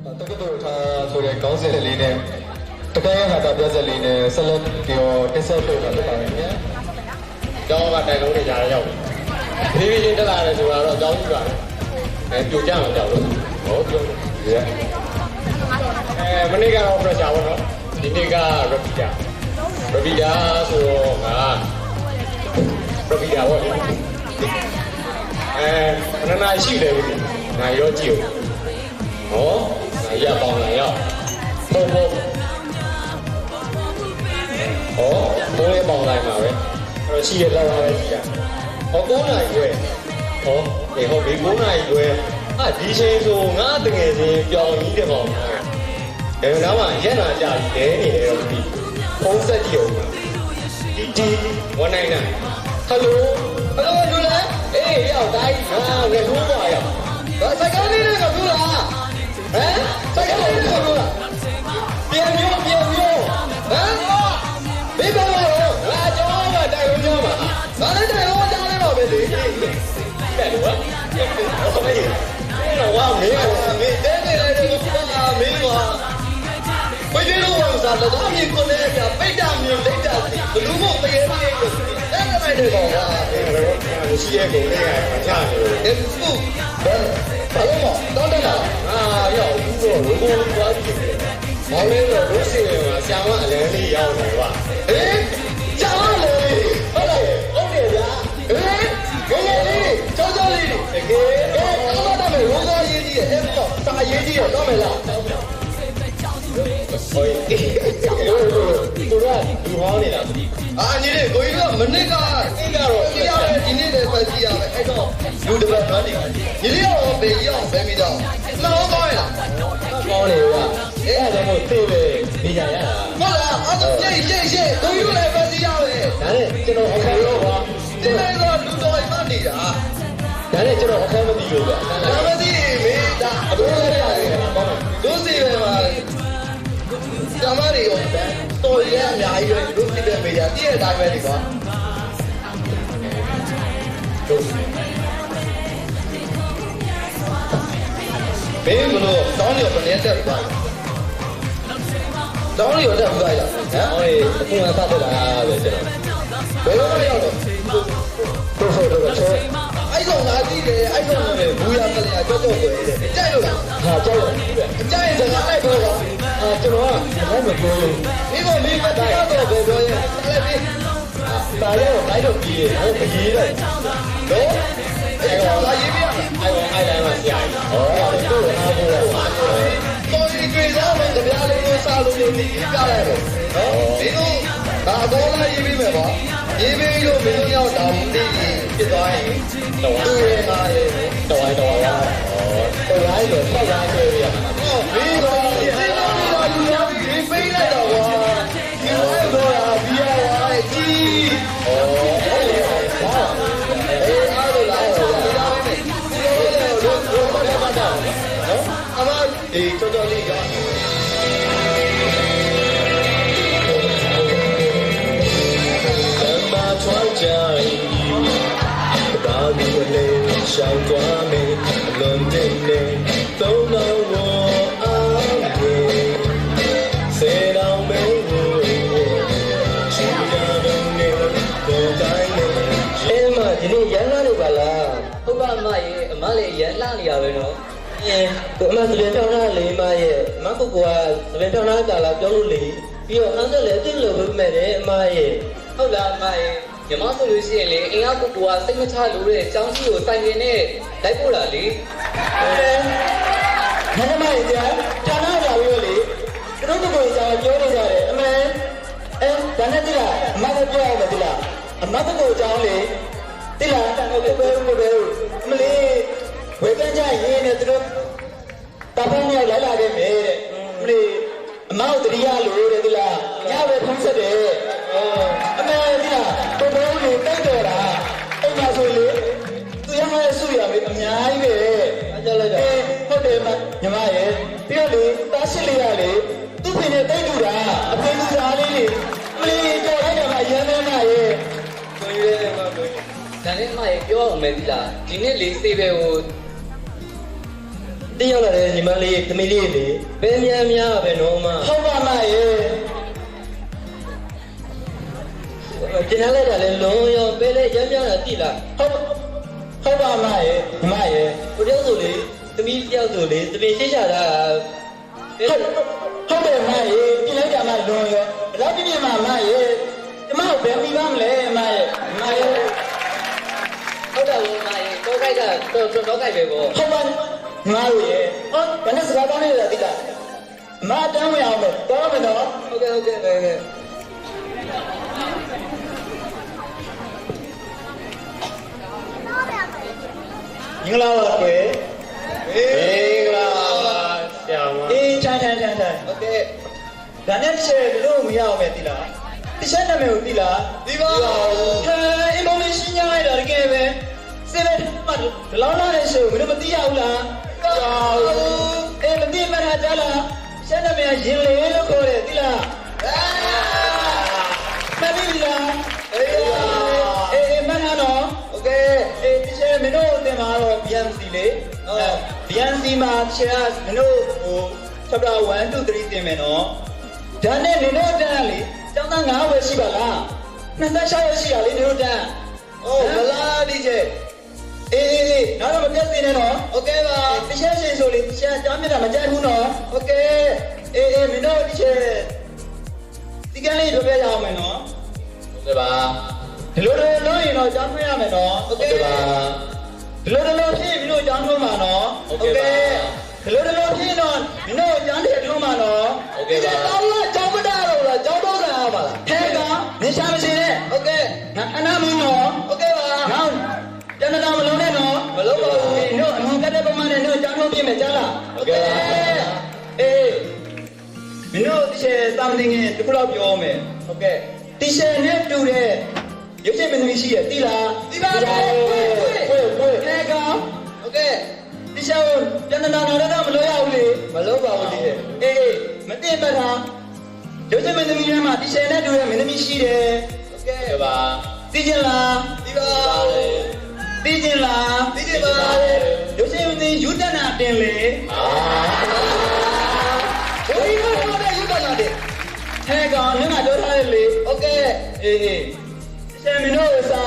တက္ကသိုလ်ထားဆိုတဲ့ခေါင်းစဉ်လေးနဲ့တကယ်ဟာတာပြဿလေးနဲ့ဆက်လက်ပြောတင်ဆက်ပေးတာဖြစ်ပါတယ်ခင်ဗျာ။ကျောင်းကတိုင်လုံးတွေကြားရောက်ပြီ။ဖြည်းဖြည်းချင်းတက်လာတယ်ဆိုတော့ကျောင်းကြီးပါတယ်။ပြိုကြမှာကြောက်လို့ဟောပြောတယ်။မနေ့ကတော့ pressure ပေါ့နော်။ဒီနေ့က rapida ဆိုတော့ငါ rapida ပေါ့။နနာရှိတယ်ဗျ။ငါရောကြည့်ဦး။ဟောရပေါင်းလာရောက်ပုံပုံဟောဘိုးလေးပေါင်းလိုက်မှာပဲအဲ့တော့ရှိရလောက်လာပဲရှိတာဟော9နာရီရွယ်ဟောဒီဟောဒီ9နာရီရွယ်ဒီချိန်ဆိုငါတကယ်ချင်းပြောင်းကြီးတယ်ပေါ့ဒါပေမဲ့တော့ရက်နာကြတယ်နေတယ်တော့ဒီဖုန်းဆက်ကြည့်အောင်ဒီ199ဟယ်လိုလူလားအေးရောက်တိုင်းငါငယ်ထိုးပါရောက်ဒါစကားလေးတွေကဘူးလားဟမ်ဆိုင်ကတော့ဘယ်လိုလဲပြန်မျိုးဟမ်ဘေးပေါ်လာတော့ငါကြောင်းကတိုင်လုံးကြောင်းပါငါလည်းတိုင်လုံးကြောင်းလေးတော့ပဲလေတဲ့လို့ဟောမေးတော့ဝါမေးရမင်းတဲနေတယ်လို့ပြောမင်းကဘယ်လိုလဲစားတော့မြေကိုလည်းပြပိတ်တာမျိုးလိတ်တာစီဘလူးမို့တကယ်ကြီးလို့တဲ့နိုင်တယ်ပေါ့ဟာရှိရဲ့ကိုလေးကမချနေဘူးအဲ့ဒါဘာလို့တော့တယ်လားရောက်ဘူးတော့ဘိုးဘွားကြီးတယ်မောင်လေးတော့လို့ရှိရင်ဆရာမအလန်းလေးရောက်နေပါကျောင်းလေဟုတ်တယ်ဗျာငယ်လေးကျောင်းလေးတကယ်တော့မယ်ရိုးသားရေးကြီးရဲ့အဲ့တော့စာရေးကြီးတော့မယ်လားဟိုသူကဒီဟောင်းနေတာညီလေးကိုကြီးကမနစ်ကအင်းကတော့ကြည့်ရတယ်ဒီနေ့လည်းပဲကြည့်ရမယ်အဲ့တော့လူတစ်ပတ်တော့နေညီလေးရောဘယ်ရောက်ဘယ်မိတော့တော့ကောင်းရလားကောင်းတယ်ဗျအဲ့ဒါတော့သိပဲနေကြရတာဟုတ်လားအဲ့တော့ရေးကိုကြီးလည်းပဲကြည့်ရမယ်ဒါနဲ့ကျွန်တော်အခါရောပါဒီနေ့တော့လူတော်မှနေတာဒါနဲ့ကျွန်တော်အခါမသိလို့ဗျဒါမသိမေးဒါအဘိုးရတယ်ဒုစီပဲမှာကျမတွေရောတော်ရအများကြီးပဲလူဖြစ်တဲ့မေးရတည့်တဲ့အတိုင်းပဲဒီကွာဘယ်လိုတောင်းရပနေတက်သွားတောင်းရတက်သွားရဟမ်အခုမှစတက်လာပဲကျွန်တော်ဘယ်လိုလဲရောက်တော့တော့ချေအဲ့ကောင်လာကြည့်တယ်အဲ့ကောင်လည်းဘူးရကလေးကြောက်ကြောက်တယ်ကြိုက်လို့လားဟာကြောက်တယ်ကြိုက်ရင်စကားလိုက်တော့ကျွန်တော်ကဘာမှမပြောဘူးဒီကောင်မင်းကတော့ပြောရဲလည်းပြီးဒါလည်းလိုက်တော့ပြီးရဟိုမကြီးတော့နော်အဲ့ကောင်လာရေးပြအဲ့ကောင်အိုင်လိုင်းမှာဆရာကြီးဟောတို့အားကိုတော်ဒီကြွေစားမယ်ကြပြားလေးကိုစားလို့နေပြီးပြရတယ်နော်ဒီလိုဒါအပေါ်လာရေးပြီးမယ်ပေါ့ရေးပြီးလို့မင်းရောက်တောင်းတည်ဖြစ်သွားရင်တော်ရဲပါရဲ့တော်ရဲပါတော်ရဲလို့ဆောက်ရဆွဲရမှာဟုတ်ပြီတော့ဒီလိုမျိုးလူရောက်ပြီးဖိလိုက်တော့ကွာဒီလိုတော့ဘီယာဝါးကြီးဟောအဲ့လေဟာအေးအားလို့လာတော့ဒီလိုပဲဒီလိုလို့ဘာလဲမတော့နော်အမဒီတော်တော်လေးကဘာလို့လဲရှောင်းသွားမယ်အလုံးတင်နေသုံးတော့အားမေစေတော်မင်းကိုချီတာတော့နေတော့တိုင်းနေအဲမဒီနေ့ရန်လာလို့ပါလားဟုတ်ပါမရဲ့အမလေးရန်လာနေရပဲနော်အမသပင်တောင်းတာလေမရဲ့အမပုဂ္ဂိုလ်ကသပင်တောင်းတာကာလာပြောလို့လေပြီးတော့နောက်တော့လည်းသိလို့ပဲမဲ့တယ်အမရဲ့ဟုတ်လားအမရဲ့ညီမဆိုလို့ရှိရင်လေအင်အားပုဂ္ဂိုလ်ကစိတ်မချလို့တဲ့အကြောင်းကြီးကိုတိုင်ပင်နဲ့လိုက်ပို့လာလေမမမိုင်ကြာဌာနလာပြီးလေသူတို့ပုဂ္ဂိုလ်ကြာပြောနေကြတယ်အမေဒါနဲ့တိလားအမလည်းပြောရမယ်တိလားအမပုဂ္ဂိုလ်ကြောင်းလေတိလားတန်တော့ပဲအမလေးဝေကန်းကြရေးနေသူတို့တပန်းရောက်လာခဲ့မယ်တဲ့အမလေးအမေတို့တရားလို့တဲ့တိလားညပဲဖုံးဆက်တယ်အမေတိလားတော်တော်လေးတိုက်တော်တာအိမ်မှာဆိုလေသူရမယ်ဆုရမယ်အများကြီးပဲအကြလိုက်တာဟုတ်တယ်မညီမရဲ့ပြီးတော့လေတားရှိလေးရလေသူ့ဖေနဲ့တိုက်တူတာအဖေကစားလေးလေမလေးတော်လိုက်တာမှရမ်းနေမှာရဲ့ကိုကြီးရဲ့မကိုကြီးဒါနဲ့မှရဲ့ပြောအောင်မယ်ဒီလားဒီနေ့လေးစေးပဲဟို တင်းရောက်လာတဲ့ညီမလေးသမီးလေးလေဘယ်များပဲနော်မဟုတ်ပါမရဲ့ကျင်လိုက်တာလေလုံးရောပဲလေရမ်းများတာတိလားဟုတ်ပါမရဲ့ညီမရဲ့ကိုတယောက်ဆိုလေသမီးတယောက်ဆိုလေသမီးရှိချတာဟုတ်တယ်မရဲ့ကျင်လိုက်တာမှလုံးရောဘယ်လောက်ပြင်းမှမရဲ့ကျမကိုဘယ်ပြီးပါမလဲမရဲ့ဟုတ်တယ်မရဲ့တော့ခိုက်တာတော့ခိုက်ပဲပေါ့ဟုတ်ပါငါတို့ရဲ့ဘယ်နဲ့စကားကောင်းနေတာတိလားမတန်းဝင်အောင်လို့တော့မယ်နော်ဟုတ်ကဲ့မင်္ဂလာပါကွယ်မင်္ဂလာပါဆရာမအေးထိုင်ဟုတ်ကဲ့ဒါနဲ့တစ်ချက်ဘယ်လိုမရအောင်ပဲတိလားတစ်ချက်နာမည်ကိုတိလားဒီပါဟဲအင်မလေးရှင်းရလိုက်တာတကယ်ပဲစေဘယ်မှာဘလောင်းလာတဲ့ရှိုးဘယ်လိုမသိရဘူးလားအေးမသိမှန်းကြလားရှင်းနာမည်ရင်လေးလို့ခေါ်တယ်တိလားမသိဘူးလားအေးမှန်းတော့โอเคအေးတစ်ချက်မင်းတို့အတင်မှာတော့ BNC လေBNC မှာချာမင်းတို့ဟို chapter 1 2 3တင်မယ်နော်ဒါနဲ့နင်တို့တန်းလေကျောင်းသား9ပဲရှိပါလား26ပဲရှိတာလေနင်တို့တန်းမလားဒီကျအေးနောက်တော့မပြတ်သေးနဲ့နော်โอเคပါတစ်ချက်ရှင်ဆိုလေတစ်ချက်ကြားမြတ်တာမကြိုက်ဘူးနော်โอเคအေးမင်းတို့တစ်ချက်ဒီကနေ့ပြောပြရအောင်မယ်နော်โอเคပါဒီလိုလုံးရင်တော့ကြားခွင့်ရမယ်နော်โอเคပါဒီလိုဖြစ်မင်းတို့ကြားလို့မှာနော်โอเคဒီလိုဖြစ်တော့မင်းတို့ကြားတယ်ထုံးမှာနော်โอเคပါတောင်းလာကြောင်းမတာတော့လားကြောင်းတော့ခံရပါလားထဲကနေရှာမရှိနဲ့โอเคငါအနာမင်းနော်โอเคပါနောက်ကျန်တော်မလုံးနဲ့နော်မလုံးပါဘူးတို့အမှန်ကတဲ့ပုံမှန်နဲ့တို့ကြားလို့ပြမယ်ကြားလားโอเคအေးမင်းတို့ဒီချက်စာမတင်ခင်တစ်ခုတော့ပြောမယ်โอเคဒီချက်နဲ့တူတဲ့ရုပ်ရှင်မင်းသမီးရှိရတိလားတိပါပဲခဲကောင်โอเคဒီချက်ကိုပြန်တော်တော့မလို့ရဘူးလေမလို့ပါဘူးဒီအေးမသိမှတ်တာရုပ်ရှင်မင်းသမီးမှာဒီချက်နဲ့တူတဲ့မင်းသမီးရှိတယ်โอเคပါသိကြလားသိပါသိကြလားသိကြပါရုပ်ရှင်မင်းသမီးယူတနာတင်လေဘယ်လိုလဲယူတနာတင်ခဲကောင်နင်ကပြောထားတယ်လေโอเคအေးမင်းတို့စာ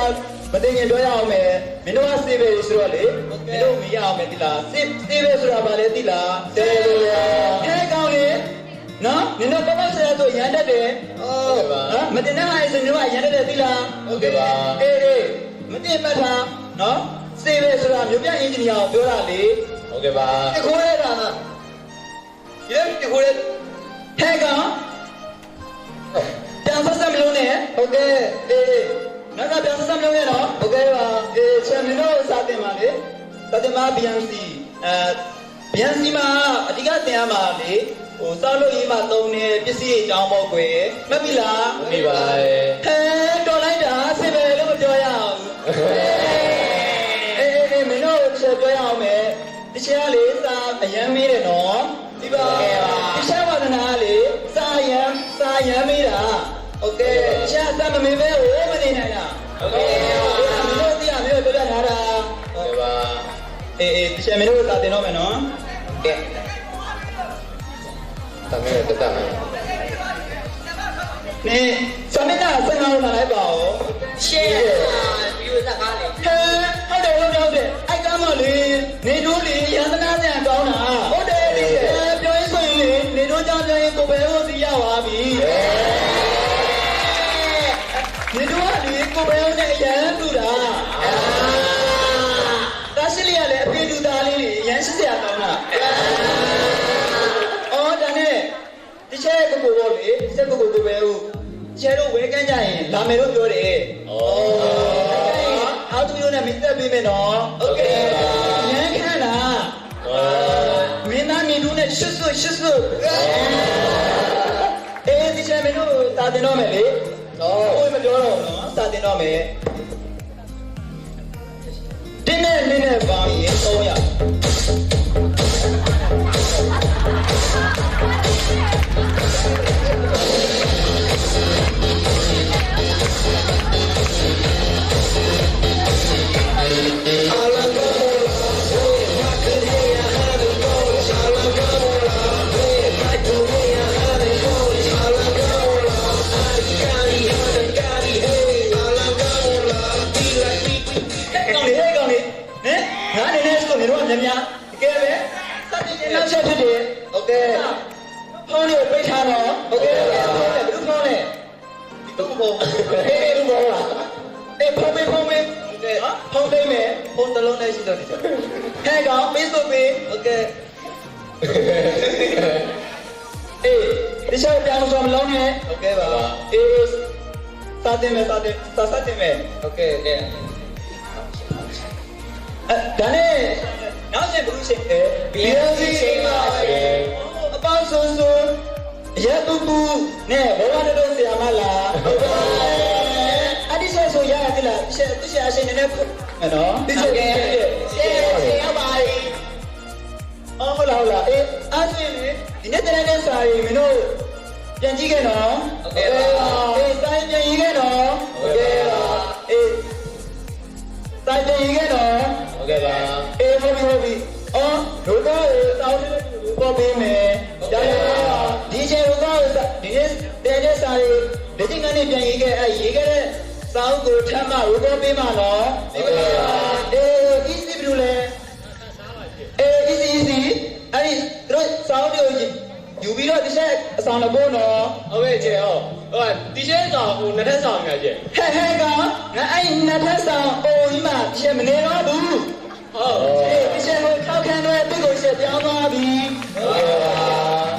မသိရင်ပြောရအောင်မယ်မင်းတို့ကစေးပဲဆိုတော့လေမင်းတို့မရအောင်မယ်တိလားစေးပဲဆိုတာဗာလေတိလားစေးပဲအဲကောင်းလေနော်မင်းတို့ပပဆရာဆိုရန်တတ်တယ်ဟုတ်ပါမတင်တဲ့ဟာဆိုမျိုးကရန်တတ်တယ်တိလားဟုတ်ကဲ့ပါအေးမတင်မှတ်တာနော်စေးပဲဆိုတာမြို့ပြအင်ဂျင်နီယာကိုပြောတာလေဟုတ်ကဲ့ပါတခိုးရတာနော်ဒီလိုတခိုးရဟဲ့ကောင်ပြန်ဆက်မလို့နဲ့ဟုတ်ကဲ့အေးနောက်ကပြန်ဆက်မလို့နဲ့နော်ဟုတ်ကဲ့ပါအေးချန်မင်းတို့စာတင်ပါလေစာတင်ပါ BNC BNC မှာအဓိကသင်ရမှာလေဟိုစောက်လို့ရေးမှာသုံးနေပစ္စည်းအကြောင်းပေါ့ကွယ်မှတ်ပြီလားမှတ်ပြီပါဟဲတော်လိုက်တာဆင်ပဲလို့မပြောရအောင်အေးမင်းတို့ချက်ပြောရအောင်မယ်တချက်ကလေစာအရန်မေးတယ်နော်ဒီပါတချက်ဝါဒနာလေစာရန်မေးတာโอเคရှားသမမေပဲဟိုမနေနိုင်တာโอเคမင်းတို့တရားမျိုးပြောပြထားတာဟုတ်ပါအေးတချက်မင်းတို့သာတင်တော့မယ်နော်ကဲသမီးတက်တာနေစမင်းသားဆက်အောင်လာလိုက်ပါဦးရှေ့ပြီးတော့ကားလေဟုတ်တယ်အိုက်ကမ်းမလေးနေတို့လေရန်သနာပြန်ကောင်းတာဟုတ်တယ်လေပြောရင်ဆိုရင်လေနေတို့ကြောင့်ပြောရင်ကိုပဲဟိုသိရပါပြီနေတို့ကလေကိုပဲဟိုနဲ့ရန်တူတာကားရှိလေးကလည်းအဖေတူသားလေးရန်ရှိစရာကောင်းတာဒါနဲ့တချက်ကကိုပေါ့လေစက်ကကိုပဲဟိုချဲတို့ဝဲကန်းကြရင်လာမယ်လို့ပြောတယ်အော်သူမျိုးနဲ့မင်းသက်ပေးမယ်နော်โอเคရန်ခန့်လားမင်းသားနေတို့နဲ့ရှစ်စွအေးဒီချက်မင်းတို့စာတင်တော့မယ်လေဟိုမပြောတော့ဘူးနော်စာတင်တော့မယ်တင်းနဲ့ပါရင်300 okay ဖုန်းလေးပိတ်ထားတော့ okay ဘယ်လိုဖုန်းလဲဒီတော့ဖုန်းအေးလူဘောလားအေးဖုန်းမေးokay ဖုန်းပေးမယ်ဖုန်းတစ်လုံးနဲ့ရှိတော့ဒီချက်ဟဲ့ကောင်ပေးဆိုပေး okay အေးဒီချက်ပြန်လို့မလုံးနဲ့ okay ပါအေးစားတင်မယ်စားတင်မယ် okay ကဲဒါနဲ့နောက်ရှင်ဘလူးရှင်ဘီယန်စီရှင်ပါပဲအပေါင်းဆုံးဆုံးရဲတူတူနဲ့ဘောဝတတော်ဆရာမလားအဒီဆက်ဆိုရရတယ်လားရှက်အရှင်နည်းနည်းနော်ဒီချက်ကဲရှက်ရပါပြီအော်ဟုတ်လားအေးအရှင်ဒီနေ့တည်းနဲ့စာရီမင်းတို့ပြန်ကြည့်ခဲ့နော်โอเคပါအေးစာရီပြန်ကြည့်ခဲ့နော်โอเคပါအေးစာရီပြန်ကြည့်ခဲ့နော်โอเคပါအေးဟုတ်ပြီအော်တို့တော့တောင်းနေလို့ပေါ်ပေးမယ်ဒါလည်းဒီချိန်တော့ဒီနေ့တဲ့စာရီဒီချိန်ကနေပြန်ရေးခဲ့ရေးခဲ့တဲ့စာအုပ်ကိုထပ်မရိုးပေါ်ပေးမှာနော်โอเคပါအေး easy ဘယ်လိုလဲအေး easy အဲ့ဒီတို့စာအုပ်တွေကိုယူပြီးတော့ဒီချက်အဆောင်လို့ပေါ့နော်ဟုတ်ကဲ့ကျေဟိုဒီချက်ဆောင်ဟိုနှစ်ထပ်ဆောင်များကျေဟဲ့ကောင်ငါအဲ့နှစ်ထပ်ဆောင်အိုကြီးမှချက်မနေတော့ဘူးဟုတ်ဒီချက်ကိုထောက်ခံတော့သူ့ကိုချက်ပြောင်းသွားပြီဟုတ်ပါ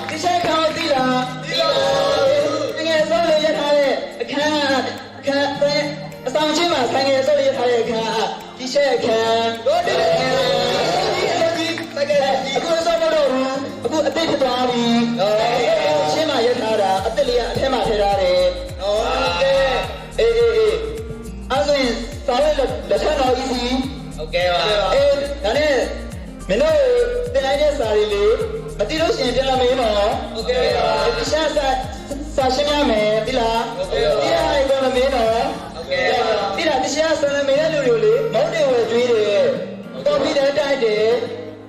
ဒီချက်ကောင်းသိလားသိပါဘူးငယ်ဆုံးလေးရထားတဲ့အခန်းအဆောင်ချင်းမှာဆိုင်ငယ်ဆုံးလေးရထားတဲ့အခန်းဒီချက်အခန်းတို့ဒီအခုစောမလို့အခုအတိတ်ဖြစ်သွားပြီရှင်းမရထားတာအတိတ်လေးကအထက်မှာထည့်ထားတယ်ဟုတ်ကဲ့အေးအဲ့ဆိုရင်စာရေးလက်ထက်တော့ easy ဟုတ်ကဲ့ပါအေးဒါနဲ့မင်းတို့တင်လိုက်တဲ့စာရီလေးမတိလို့ရှင်ပြန်လာမေးနော်ဟုတ်ကဲ့ပါဒီရှာစာရှင်းရမယ်ဒီလားဟုတ်ကဲ့ပါဒီဟာကိုလည်းမေးနော်ဟုတ်ကဲ့ပါဒီလားဒီရှာစာမေးတဲ့လူတွေလေမုန်းတယ်ဝယ်ကျွေးတယ်ကော်ဖီတိုက်တယ်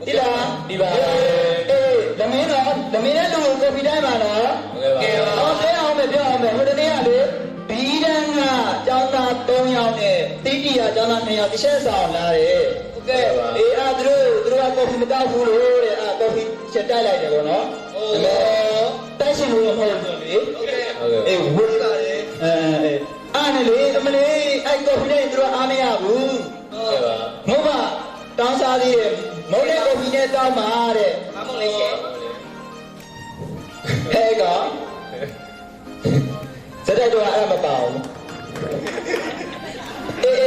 ဒီလားဒီပါအေးသမင်းတော့သမင်းနဲ့လူကိုကော်ဖီတိုင်းပါနော်ဟုတ်ကဲ့ပါအော်ပြောအောင်မယ်ဟိုတနေ့ကလေဘီဒန်ကကျောင်းသား3ယောက်နဲ့တိတိယကျောင်းသား2ယောက်တစ်ချက်ဆောင်လာတယ်ဟုတ်ကဲ့ပါအေးသူတို့ကကော်ဖီမတောက်ဘူးလို့တဲ့ကော်ဖီချက်တိုက်လိုက်တယ်ပေါ့နော်ဟုတ်တိုက်ရှင်လို့မဟုတ်ဘူးလေဟုတ်ကဲ့အေးဝေးလာတယ်အားနဲ့လေအမလေးအဲ့ကော်ဖီနဲ့သူတို့အားမရဘူးဟုတ်ကဲ့ပါမဟုတ်ပါတောင်းစားသေးတယ်မုန်းတဲ့ကော်ဖီနဲ့တောင်းပါတဲ့မမုန်းလေးရှယ်ဟဲ့ကောင်စတဲ့တော့အဲ့မပါဘူးအေး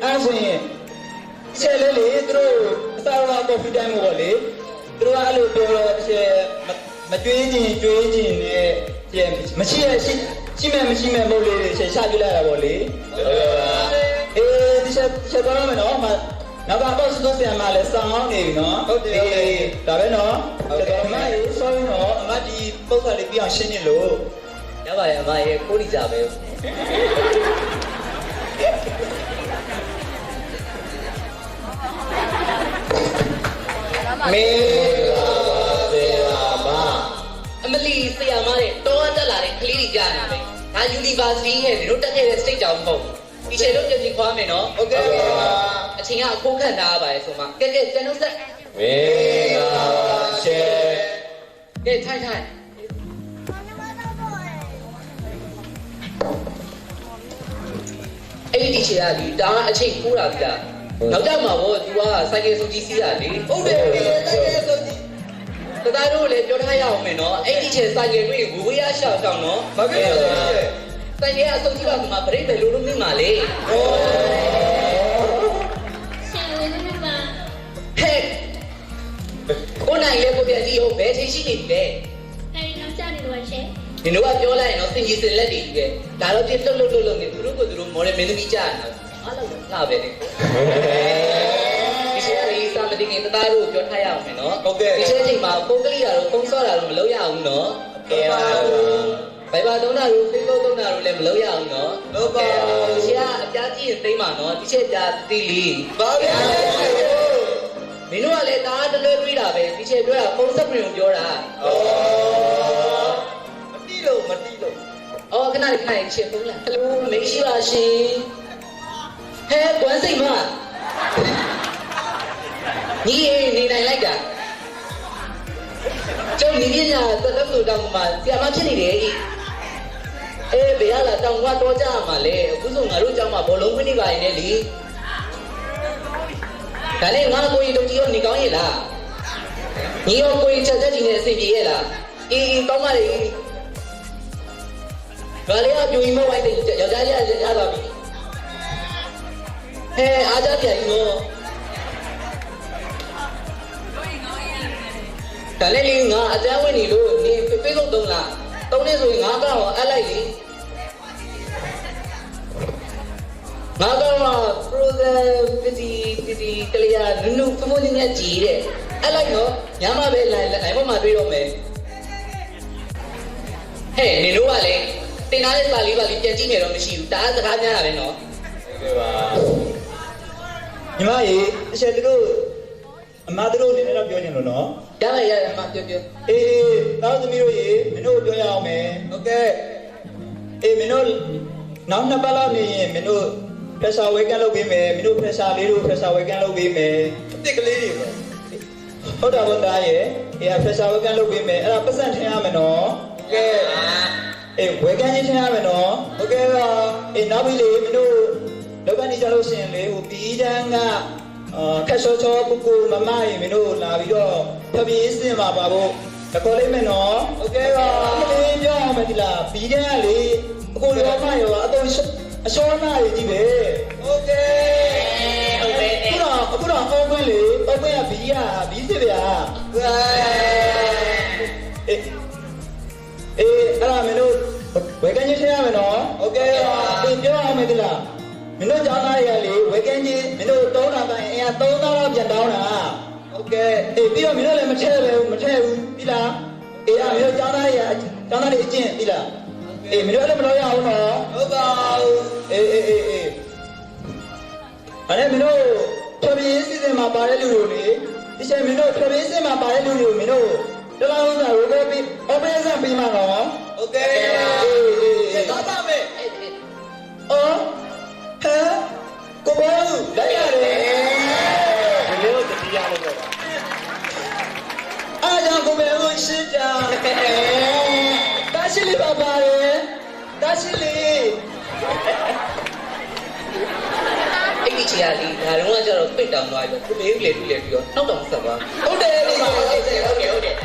အဲ့ဆိုရင်ရှယ်လေးလေသူတို့အစားရကော်ဖီတိုင်းမို့ပေါ့လေသူတို့ကအဲ့လိုပြောတော့ရှယ်မကျွေးခြင်းနဲ့ရှယ်မရှိရရှိမဲ့မရှိမဲ့မဟုတ်လေရှယ်ချပြလိုက်တာပေါ့လေဟုတ်ကဲ့ပါအေးဒီရှယ်တော့မယ်နော်နောက်ကတော့စတော့ပြန်มาလဲစောင်းနေပြီနော်ဟုတ်တယ်ဒါပဲနော်ကျွန်တော်အမရေဆောင်းတော့အမဒီပုတ်ကလေးပြအောင်ရှင်းနေလို့ရပါတယ်အမရေကိုးနေကြပဲမေအမလီဆရာမတဲ့တောတက်လာတဲ့ကလေးတွေကြားနေတယ်ဒါ University ရဲ့တို့တက်ခဲ့တဲ့ state ကြောင်မဟုတ်ဒီချိန်လုံးကြည့်ခွာမယ်နော်ဟုတ်ကဲ့ပါအချိန်ကအခိုးခံထားရပါတယ်ဆိုမှကဲကျွန်တော်ဆက်ဝေးပါရှေကဲထိုင်အဲ့ဒီချိန်ကဒီဒါအချိန်ခိုးတာပြနောက်တော့မှာဗော तू ကစိုက်ကယ်စုကြီးစီးတာလေဟုတ်တယ်စိုက်ကယ်စုကြီးတသားတို့လည်းပြောထားရအောင်မယ်နော်အဲ့ဒီချိန်စိုက်ကယ်တွေ့ဝေးရရှောက်ဆောင်နော်မကဲတိုင်ရအစုံကြည့်ပါမှာဗရိတ်ပဲလို့မိမှာလေဟောရှင်လေးမိမှာဟဲ့ကိုနိုင်လေကိုပြကြည့်ဟုတ်ဘယ်ချိန်ရှိနေပြီလဲအဲ့ဒီနောက်ကျနေတော့ရှင်ဒီတော့ပြောလိုက်ရင်တော့သင်ကြီးစင်လက်တွေကြီးပဲဒါတော့ပြလှုပ်နေသူတို့ကသူတို့မော်ဒယ်မင်းသမီးကြားနေတာအားလုံးလှပဲလေဒီချိန်ကလေးစာမတင်ခင်တသားတို့ပြောထားရအောင်မယ်နော်ဟုတ်ကဲ့ဒီချိန်မှာပုံကလေးရတော့ပုံစောတာတော့မလုပ်ရဘူးနော်ကဲပါဘိုင်ဘာသုံးတာတို့ Facebook သုံးတာတို့လည်းမလုပ်ရအောင်နော်ဟုတ်ပါဘူးရှင်ကအပြားကြည့်ရင်သိမှာနော်ဒီချက်ပြားတီးလီဘာဗျာမင်းတို့ကလည်းဒါတလွဲတွေးတာပဲဒီချက်ပြောတာပုံစံပြင်ပြောတာမတီးလို့အော်ခဏလေးချက်ဖုန်းလားဟယ်လိုမရှိပါရှင်ဟဲ့ကွမ်းစိတ်မညီနေနိုင်လိုက်တာကျုံ你别讲，这个不当嘛，干嘛去你的？哎，别了，当我多讲嘛嘞，不是我路讲嘛，不龙不你个人哩。但是我过一段时间你讲伊啦，你要过一次今年是毕业啦，讲嘛哩，我哩要就一毛外的，要加到比。哎，阿家便宜我。但是你我阿家问你路，你非常懂啦，懂的所以我讲我爱来你，我讲我不是这个呀，侬父母人家急的，爱来我，伢妈别来我妈对了没？嘿，你路话嘞，对哪里把你变几年都没修，大家是看见哪边喏？对吧？你妈爷，现在这个。妈都你那边表演了喏。讲了呀，妈表。当时没有爷，没有表演没。OK。没有，那巴拉你没有，拍摄维干路边没有拍摄里路拍摄维干路边没。这个里头。好的，我答应。拍摄维干路边没，不是听下没喏。OK。维干你听下没喏。OK 吧。那边里没有，老板你叫老先嘞，我比较啊。开车不顾妈妈也没有拿比较特别是嘛，爸爸，那过来没喏 ，OK 吧？你叫我们的啦，比较哩，过来嘛有啊，都说那有几杯 ，OK。不然欧美哩，欧美啊比这边啊，那没有，我感觉这样没喏 ，OK 吧？你叫我们的啦。mình nói cho nó là lý với cái gì mình nói tố nào tại em tố nó làm chuyện đâu nè ok thì bây giờ mình nói là mình chơi đi là thì mình nói cho nó đi chuyện đi là thì mình nói là mình nói nhau nó đúng không anh em mình nói cho biết gì mà bà ấy lưu đi thì xem mình nói cho biết gì mà bà ấy lưu mình nói đó là không phải ok bị ông bây giờ bị mà nó ok cái đó tao mày hả? Cô bố, đấy là để nhớ từ đi ra luôn rồi. À chào cô bé ơi, xin chào. Ta xin lì bà đấy, ta xin lì. Anh chị à đi, đúng là giờ biết đồng nói rồi, cô bé liền rồi, nó đồng sập à? Ô đề đi, ô đề.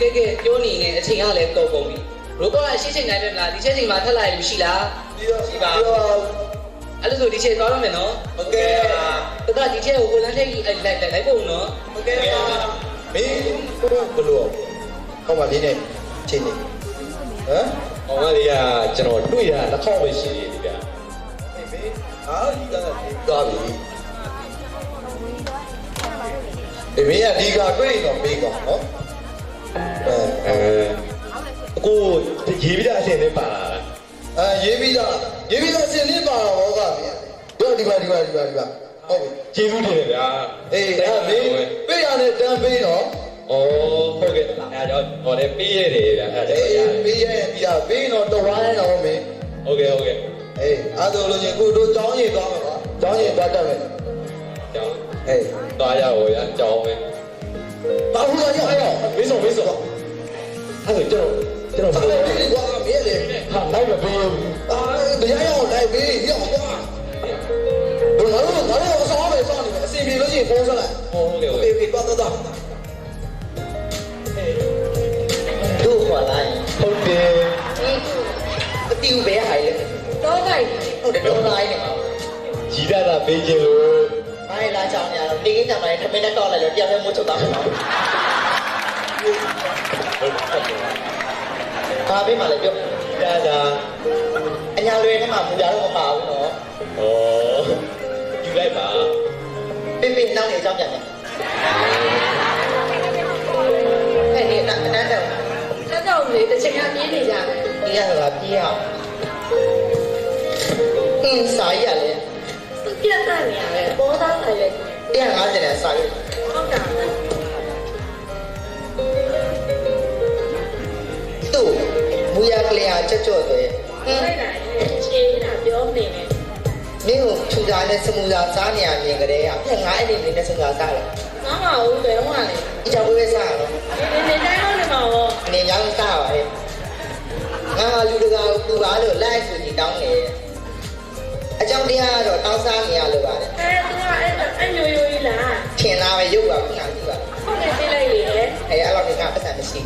Cái chỗ này chính là lấy câu công đi.如果係事情嚟啦，啲事情嘛，睇嚟唔係啦，係吧？အဲ့လိုဆိုဒီချက်သွားရမယ်နော်โอเคတခါဒီချက်ကိုကိုလန်းထက်ကြီးလိုက်ဖို့နော်โอเคပါမင်းဘလို့ဟောမလေးနဲ့ချင်းနေဟမ်ဟောမလေးကကျွန်တော်တွေ့ရတစ်ခေါက်ပဲရှိသေးတယ်ဗျာမင်းဟာဒီကသွားပြီမင်းကဒီကတွေ့တော့မေးကောနော်ကိုရေးပြီးသားအစင်နဲ့ပါလာရေးပြီးသားအစင်နဲ့ပါတော့ဟောကဗျာတို့ဒီပါဟုတ်ပြီကျေးဇူးတင်တယ်ဗျာအေးဒါမင်းပေးရတဲ့တန်းပေးတော့ဩဟုတ်ကဲ့အဲတော့ဟောတယ်ပေးရတယ်ဗျာအဲဒါရတယ်ပေးရရင်ပြီးတာပေးတော့တဝိုင်းတော့မင်းဟုတ်ကဲ့အေးအဲ့ဒါလို့ချင်းကိုတို့ကြောင်းရည်သွားမှာပါကြောင်းရည်သွားတတ်မယ်ကြောင်းအေးသွားရအောင်ဗျာကြောင်းပဲဘာလို့လဲရောမေးစောအဲ့ဒါကျွန်တော်ဆက်ပြီးကွာမင်းလေဟာလိုက်မပေးဘူးတရားရောက်လိုက်ပေးရောက်ကွာဘယ်လိုအစားပဲစောင့်နေတယ်အစီအပြေလို့ရှိရင်ဖုန်းဆက်လိုက်ဟုတ်ကဲ့တော့တို့ခေါ်လိုက်ဟုတ်တယ်အတီးပဲဟိုင်လေတော့လိုက်ဟုတ်တယ်တော့လိုက်နေမှာကြီးရတာပေးခြင်းလို့မိုင်းလာချောင်းရတော့နေကင်းချောင်းတိုင်းထမင်းနဲ့တော့လိုက်လို့တရားပဲမိုးချုပ်သွားမှာဘာပေးမှလဲပြောဒါအညာလွယ်ထဲမှာမူကြတော့မပါဘူးနော်ဩယူလိုက်ပါပြပြနောက်နေအကြောင်းပြန်တယ်ဟဲ့ဒီအနန်းတော့ဆက်တော့လေတစ်ချိန်ကပြေးနေကြတယ်ဒီကတော့ပြေးအောင်စာရလေပြတ်တာနေရတယ်ပေါ်သားဆိုင်လေ150နဲ့စာရဟုတ်တာတို့မူရကလေးအားကြော့တယ်လိုက်တာချေးတာပြောနေတယ်မင်းကိုထူတာနဲ့စမူစာစားနေရမြင်ကြတဲ့ကငါအဲ့ဒီနေနဲ့စမူစာစားလားစားမအောင်ဘယ်တော့မှလည်းဒီကြောင်ဝေးစားရတော့ဒီတိုင်းတော့နေမ နေကြောင်းစားပါလေငါလူတကာကိုပူပါလို့လိုက်ဆိုကြည့်တောင်းနေအကြောင်းတရားကတော့တောင်းစားနေရလို့ပါတယ်သူကအဲ့ညိုယိုကြီးလားထင်လားပဲရုပ်ပါခုနကကြည့်ပါဟုတ်တယ်သိလိုက်လေအဲ့လောက်ဒီကပတ်စံမရှိ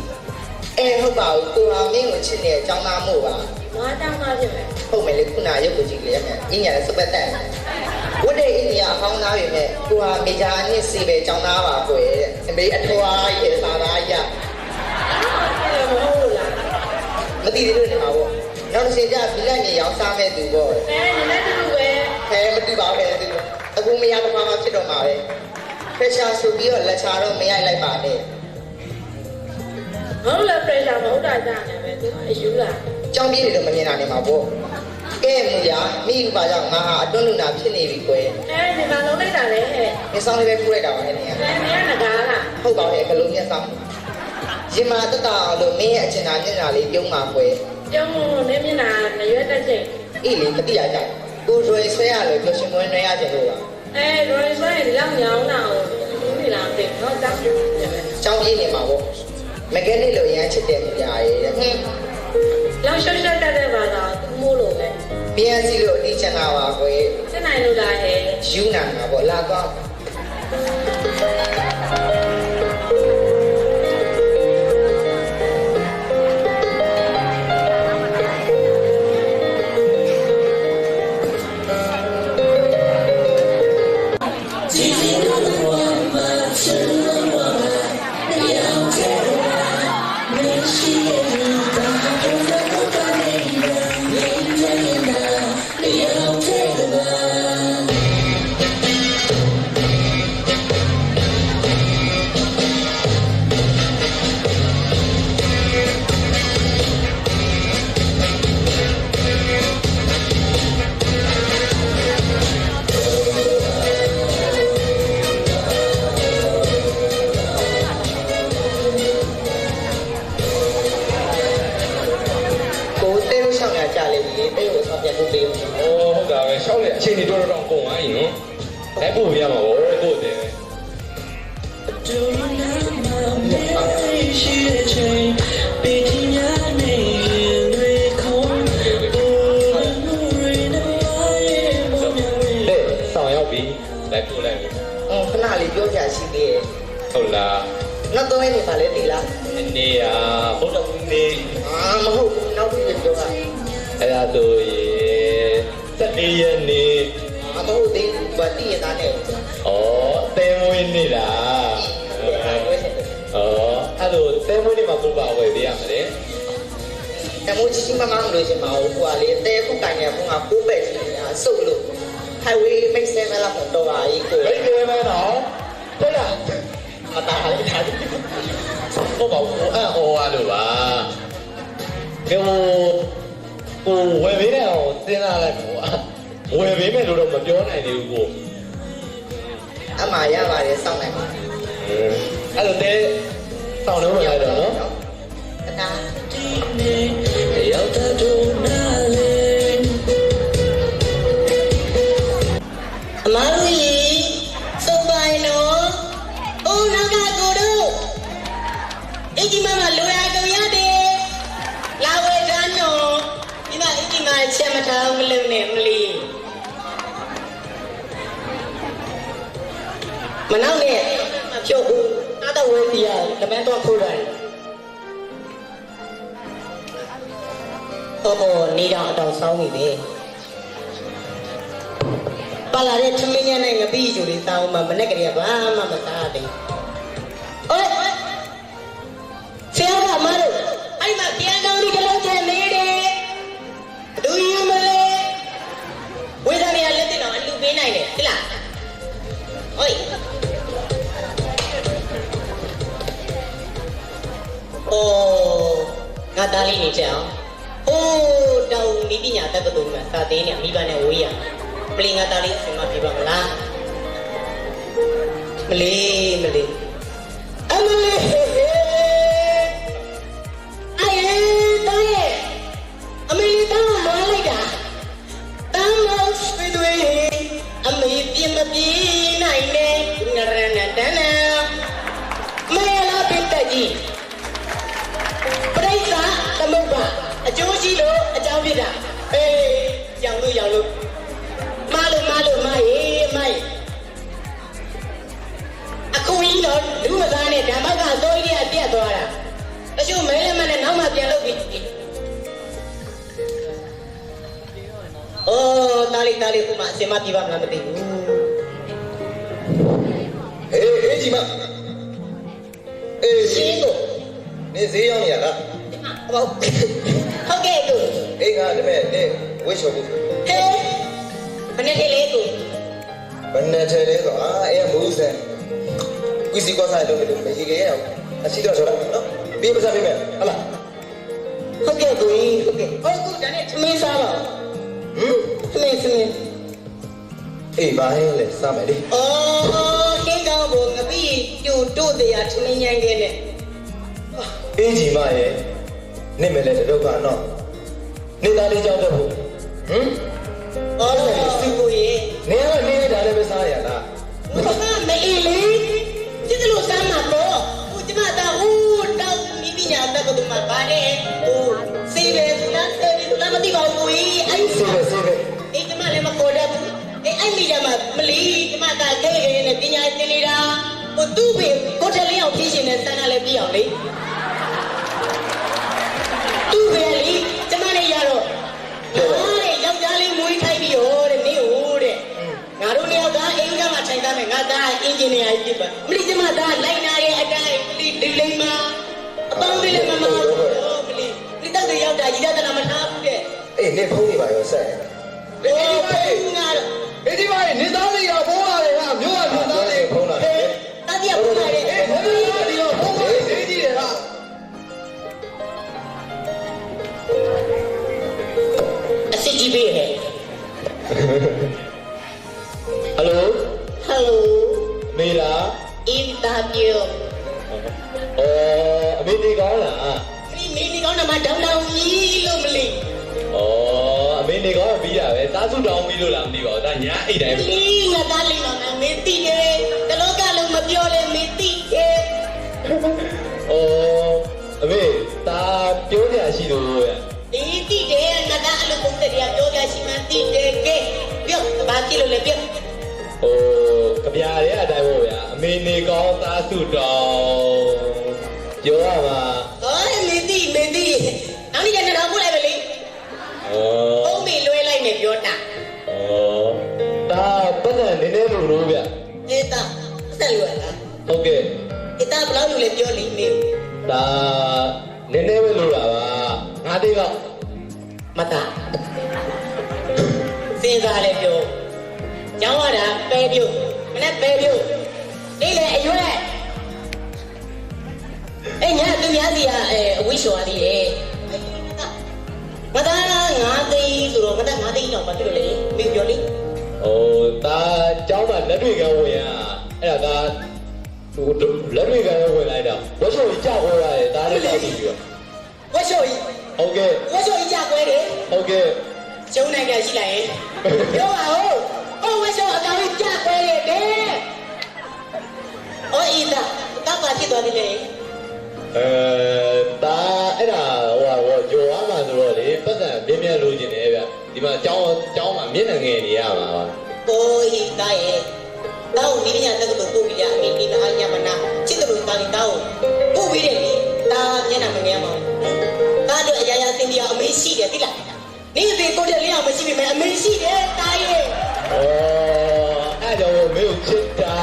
ဟုတ်ပါဘူးကိုအောင်မင်းကိုချစ်နေအကြောင်းသားမို့ပါဘာတောင်းသားဖြစ်လဲဟုတ်မယ်လေခုနရုပ်ကိုကြည့်လေအင်းညာစပတ်တက်ဝတ်တဲ့အင်းညာအဟောင်းသားပဲမဲ့ကိုဟာမေဂျာအနှစ်စီပဲအကြောင်းသားပါကွယ်တဲ့အမေအထွားကြီးစာသားကြီးမဟုတ်လားမသိသေးလို့နေမှာပေါ့နောက်တစ်ချိန်ကျဗီလက်မြေရောင်းစားမဲ့သူပေါ့နည်းနည်းတူပဲမတူပါဘူးသူအခုမရတစ်ခါမှဖြစ်တော့မှာပဲဖက်ရှာဆိုပြီးတော့လက်ချာတော့မရိုက်လိုက်ပါနဲ့ဟုတ်လား pressure မဟုတ်တာကြားနေပဲသူအယူလားကြောင်းပြေးနေတော့မမြင်တာနေမှာပေါ့ကဲမူရမိဥပါကြောင့်ငါဟာအတွန်းလူနာဖြစ်နေပြီကွယ်ဒီမှာလုံးလိုက်တာလေမင်းဆောင်လေးပဲခူးလိုက်တာပါနဲ့နေရနင်ကငကားလားဟုတ်ပါရဲ့ကလုံးမျက်စောင်းရင်မာတတအောင်လို့မင်းရဲ့အချင်သာမျက်နှာလေးပြုံးမှာကွယ်ပြုံးလို့နင်းမျက်နှာမရွက်တတ်ချိန်အေးလေမတိရကြကိုရွယ်ဆွဲရလို့ပြောရှင်မွေးနေရကြလို့ပါရွယ်ဆွဲရင်ဒီလောက်ညောင်းတာကိုဒီလားသိတော့တောင်းကြောင်းပြေးနေမှာပေါ့မကဲနစ်လို့ရမ်းချစ်တယ်မပြရဲတဲ့ဟင်းလောက်ရှော့ရှော့တက်တဲ့ဘာသာသူမိုးလို့ပဲပြန်စီလို့အတိချင်တာပါကွယ်စက်နိုင်လို့လားဟဲ့ယူနာမှာပေါ့လာတော့အချိန်တွေတော့ကုန်သွားရင်နော်လိုက်ပို့ပြရမှာဗောကို့တယ်ဆောင်ရောက်ပြီလိုက်ပို့လိုက်ခဏလေးပြောကြရှိသေးရဲ့ဟုတ်လားနောက်တော့နေပါလေတီလားနေရဘုဒ္ဓဘုရားမဟုတ်ဘူးနောက်ပြီးပြောတာအဲ့ဒါဆို14ရက်နေ့မဟုတ်သေးဘူးဗတိရသားနဲ့တဲမွေးနေ့လားအဲ့လိုတဲမွေးနေ့မှာကိုပါဝယ်ပေးရမလဲတဲမွေးချင်းမမလို့ရှင်မဟုတ်ဘူးလေတဲခုတိုင်ရခုကကိုပဲကြီးညာစုပ်လို့ highway မိတ်ဆဲမလားတော့ပါကြီးကိုမိတ်တယ်မဲနော်ဟုတ်လားမတားလိုက်တာဟုတ်ပါဘူးအော်လို့ပါကိုဝယ်ပေးတယ်အောင်စဉ်းစားလိုက်ပေါ့ဝယ်ပေးမယ်လို့တော့မပြောနိုင်သေးဘူးကိုအမှားရပါတယ်စောင့်လိုက်ပါအဲ့လိုတဲစောင့်လို့မရတော့နော်တကားရောက်တော့နာလေအမားတို့ကြီးစုံပိုင်နော်အိုးနောက်ကကိုတို့အကြီးမမလိုရကုန်ရတယ်လာဝဲတန်းနော်ဒီမှာအကြီးမချက်မထားမလုံနဲ့မလီမနောက်နဲ့ဖြုတ်ဦးအားတော့ဝဲစီရဓမန်းတော့ခိုးတယ်နေတော့အတော်ဆောင်းပြီပဲပါလာတဲ့သမင်းညနဲ့ငပိကျူလေးတောင်းမှမနဲ့ကလေးကဘာမှမစားသေး။အိုးဆရာကမတို့အဲ့မှာပြန်ကောင်းလေးကလေးကျန်နေတယ်။ဒူယူမလေးဝေဒနာလက်တင်တော့အလူပေးနိုင်တယ်ဟဲ့လား။ဟိုငါသားလေးနေကြအောင်တောင်နီးပညာတက္ကသိုလ်မှာစာသင်နေမိဘနဲ့ဝေးရပလင်ငါသားလေးအစင်မပြပါမလားမလေးအမလေးတောင်းရဲ့အမေတောင်းမလိုက်တာတောင်းလို့ဆွေးသွေးအမေပြင်းမပြေးနိုင်နဲ့နရဏတန်းမေလာပိတ္တကြီး အကျိုးရှိလို့အကြောင်းပြတာအေးရောင်လို့မရေအခုကြီးတော့လူမသားနဲ့ဓမ္မကသိုးကြီးကပြတ်သွားတာတချို့မဲလက်မနဲ့နောက်မှပြန်လုပ်ပြီးအော်တာလီခုမှအစင်မပြပါမလားမသိဘူးအေးကြီးမအေးရှင်းကိုနေဈေးရောက်နေရလားဟုတ်ကဲ့ကိုအေးငါတပည့်နေဝိရှော်ဘူးဟဲဘယ်နဲ့ထဲလဲကိုဘယ်နဲ့ထဲလဲဆိုအေးမူးစံကွီစီကောဆိုင်လုပ်လို့မရှိခဲ့ရအောင်အရှိတော့ဆိုတာနော်ပြီးမစားပြီမဲ့ဟလားဟုတ်ကဲ့ကိုဟုတ်ကဲ့အော်ကိုဒါနဲ့သမင်းစားပါသမင်းအေးဘာဟဲလဲစားမယ်လေအော်ခင်းကောင်းကိုငပိကျူတို့တရားသမင်းညံခဲ့နဲ့အေးကြီးမရဲ့နေမယ်လေတော့ကနော်နေသားလေးကြောက်တော့ဘူးအော်စီကိုရေနေရနေဒါလည်းပဲစားရလားမအေးလေဒီလိုစားမှာပေါ့ဟိုကျမသားဟိုတောင်းမိပညာတက္ကသိုလ်မှာပါတယ်ဟိုစေးတယ်ဆိုလားမသိပါဘူးကိုကြီးအဲ့စေးတယ်အေးကျမလည်းမခေါ်တတ်ဘူးအေးအဲ့မိကြမှာမလီကျမသားခဲခဲနဲ့ပညာသင်နေတာဟိုသူ့ဘေကိုထလေးအောင်ဖြည့်ရှင်တဲ့စမ်းကလည်းပြအောင်လေသူ့ဘေလေကျမလည်းရတော့ယောက်ျားလေးမွေးထိုက်ပြီးဟောတဲ့မင်းဟိုတဲ့ငါတို့နှစ်ယောက်ကအင်္ဂါမှာထိုင်သားမယ်ငါသားအင်ဂျင်နီယာကြီးဖြစ်ပါမလီကျမသားလိုက်နာရဲ့အတိုင်းဒီလိမ္မာအပေါင်းလေးလည်းမမဟုတ်ဘူးမလီဒီတော့ရောက်တာကြီးတဲ့နာမထားဘူးတဲ့အေးနေဖုန်းနေပါရောဆက်အေးဖုန်းငါတော့အေးဒီပါနေသားလေးရောဖုန်းရတယ်ကမြို့ကမြို့သားလေးဖုန်းလာတယ်တာတိယဖုန်းရတယ်အေးဖုန်းရတယ်ရောဖုန်းလေးဈေးကြီးတယ်ဟာအစစ်ကြီးပေးတယ်ဟယ်လိုမေလာအင်တာဗျူးအမေဒီကောင်းလားမင်းဒီကောင်းတော့မဒေါင်းကြီးလို့မလီအမေနေကောင်းပြီးတာပဲသားစုတောင်းပြီးလို့လားမသိပါဘူးဒါညာအိတ်တိုင်းပဲလီငါသားလေးတော့မင်းသိတယ်တလောကလုံးမပြောလဲမင်းသိတယ်အမေသားပြောကြရှိလို့ရအေးသိတယ်ငါသားအလုပ်ပုံစံတရားပြောကြရှိမှသိတယ်ကဲပြောဘာကြည့်လို့လဲပြောကဗျာတွေအတိုင်းပေါ့ဗျာအမေနေကောင်းသားစုတောင်းပြောရမှာမင်းသိနောက်နေ့ကျတော့ပို့လိုက်ပဲလေပုံမီလွဲလိုက်နေပြောတာဒါပတ်စံနည်းနည်းလို့ဗျအေးတာဆက်လွယ်လားဟုတ်ကဲ့အေးတာဘယ်လောက်လို့လဲပြောလိမ့်မယ်ဒါနည်းနည်းပဲလို့တာပါ9သိန်းတော့မတာစဉ်းစားလဲပြောကျောင်းရတာပဲပြုတ်မနဲ့ပဲပြုတ်နေလေအရွယ်အဲ့ညာသူများစီကအဝိရှော်ရသေးတယ်မတာ9သိန်းဆိုတော့မတာ9သိန်းတော့မဖြစ်လို့လေမင်းပြောလေဒါကျောင်းမှာလက်တွေကဝင်ရအဲ့ဒါလက်တွေကဝင်လိုက်တော့ဝတ်ရှော်ကြီးကြောက်ခေါ်ရတယ်ဒါလည်းတော့ပြီးပြီဝတ်ရှော်ကြီးဟုတ်ကဲ့ဝတ်ရှော်ကြီးကြောက်ခွဲတယ်ဟုတ်ကဲ့ကျုံနိုင်ငံရှိလိုက်ရင်ပြောပါဦးဝတ်ရှော်အကောင်ကြီးကြောက်ခွဲတယ်အေးဒါပါဖြစ်သွားတယ်လေဒါအဲ့ဒါကြော်ရမှာဆိုတော့လေပတ်စံမြင်းမြတ်လိုချင်တယ်ဗျဒီမှာကျောင်းမှာမျက်နှာငယ်နေရမှာပါဟိသားရဲ့တောင်းဒီညတက်ကလို့ပို့ပြီးရအမေဒီနာအညာမနာချစ်တယ်လို့တာလီတောင်းပို့ပြီးတယ်လေဒါမျက်နှာမငယ်မှာဒါတို့အရာရာသင်ပြအမေရှိတယ်သိလားနေဒီကိုတည်းလေးအောင်မရှိပြီမယ်အမေရှိတယ်တာရဲ့အဲ့တော့မေကိုချစ်တာ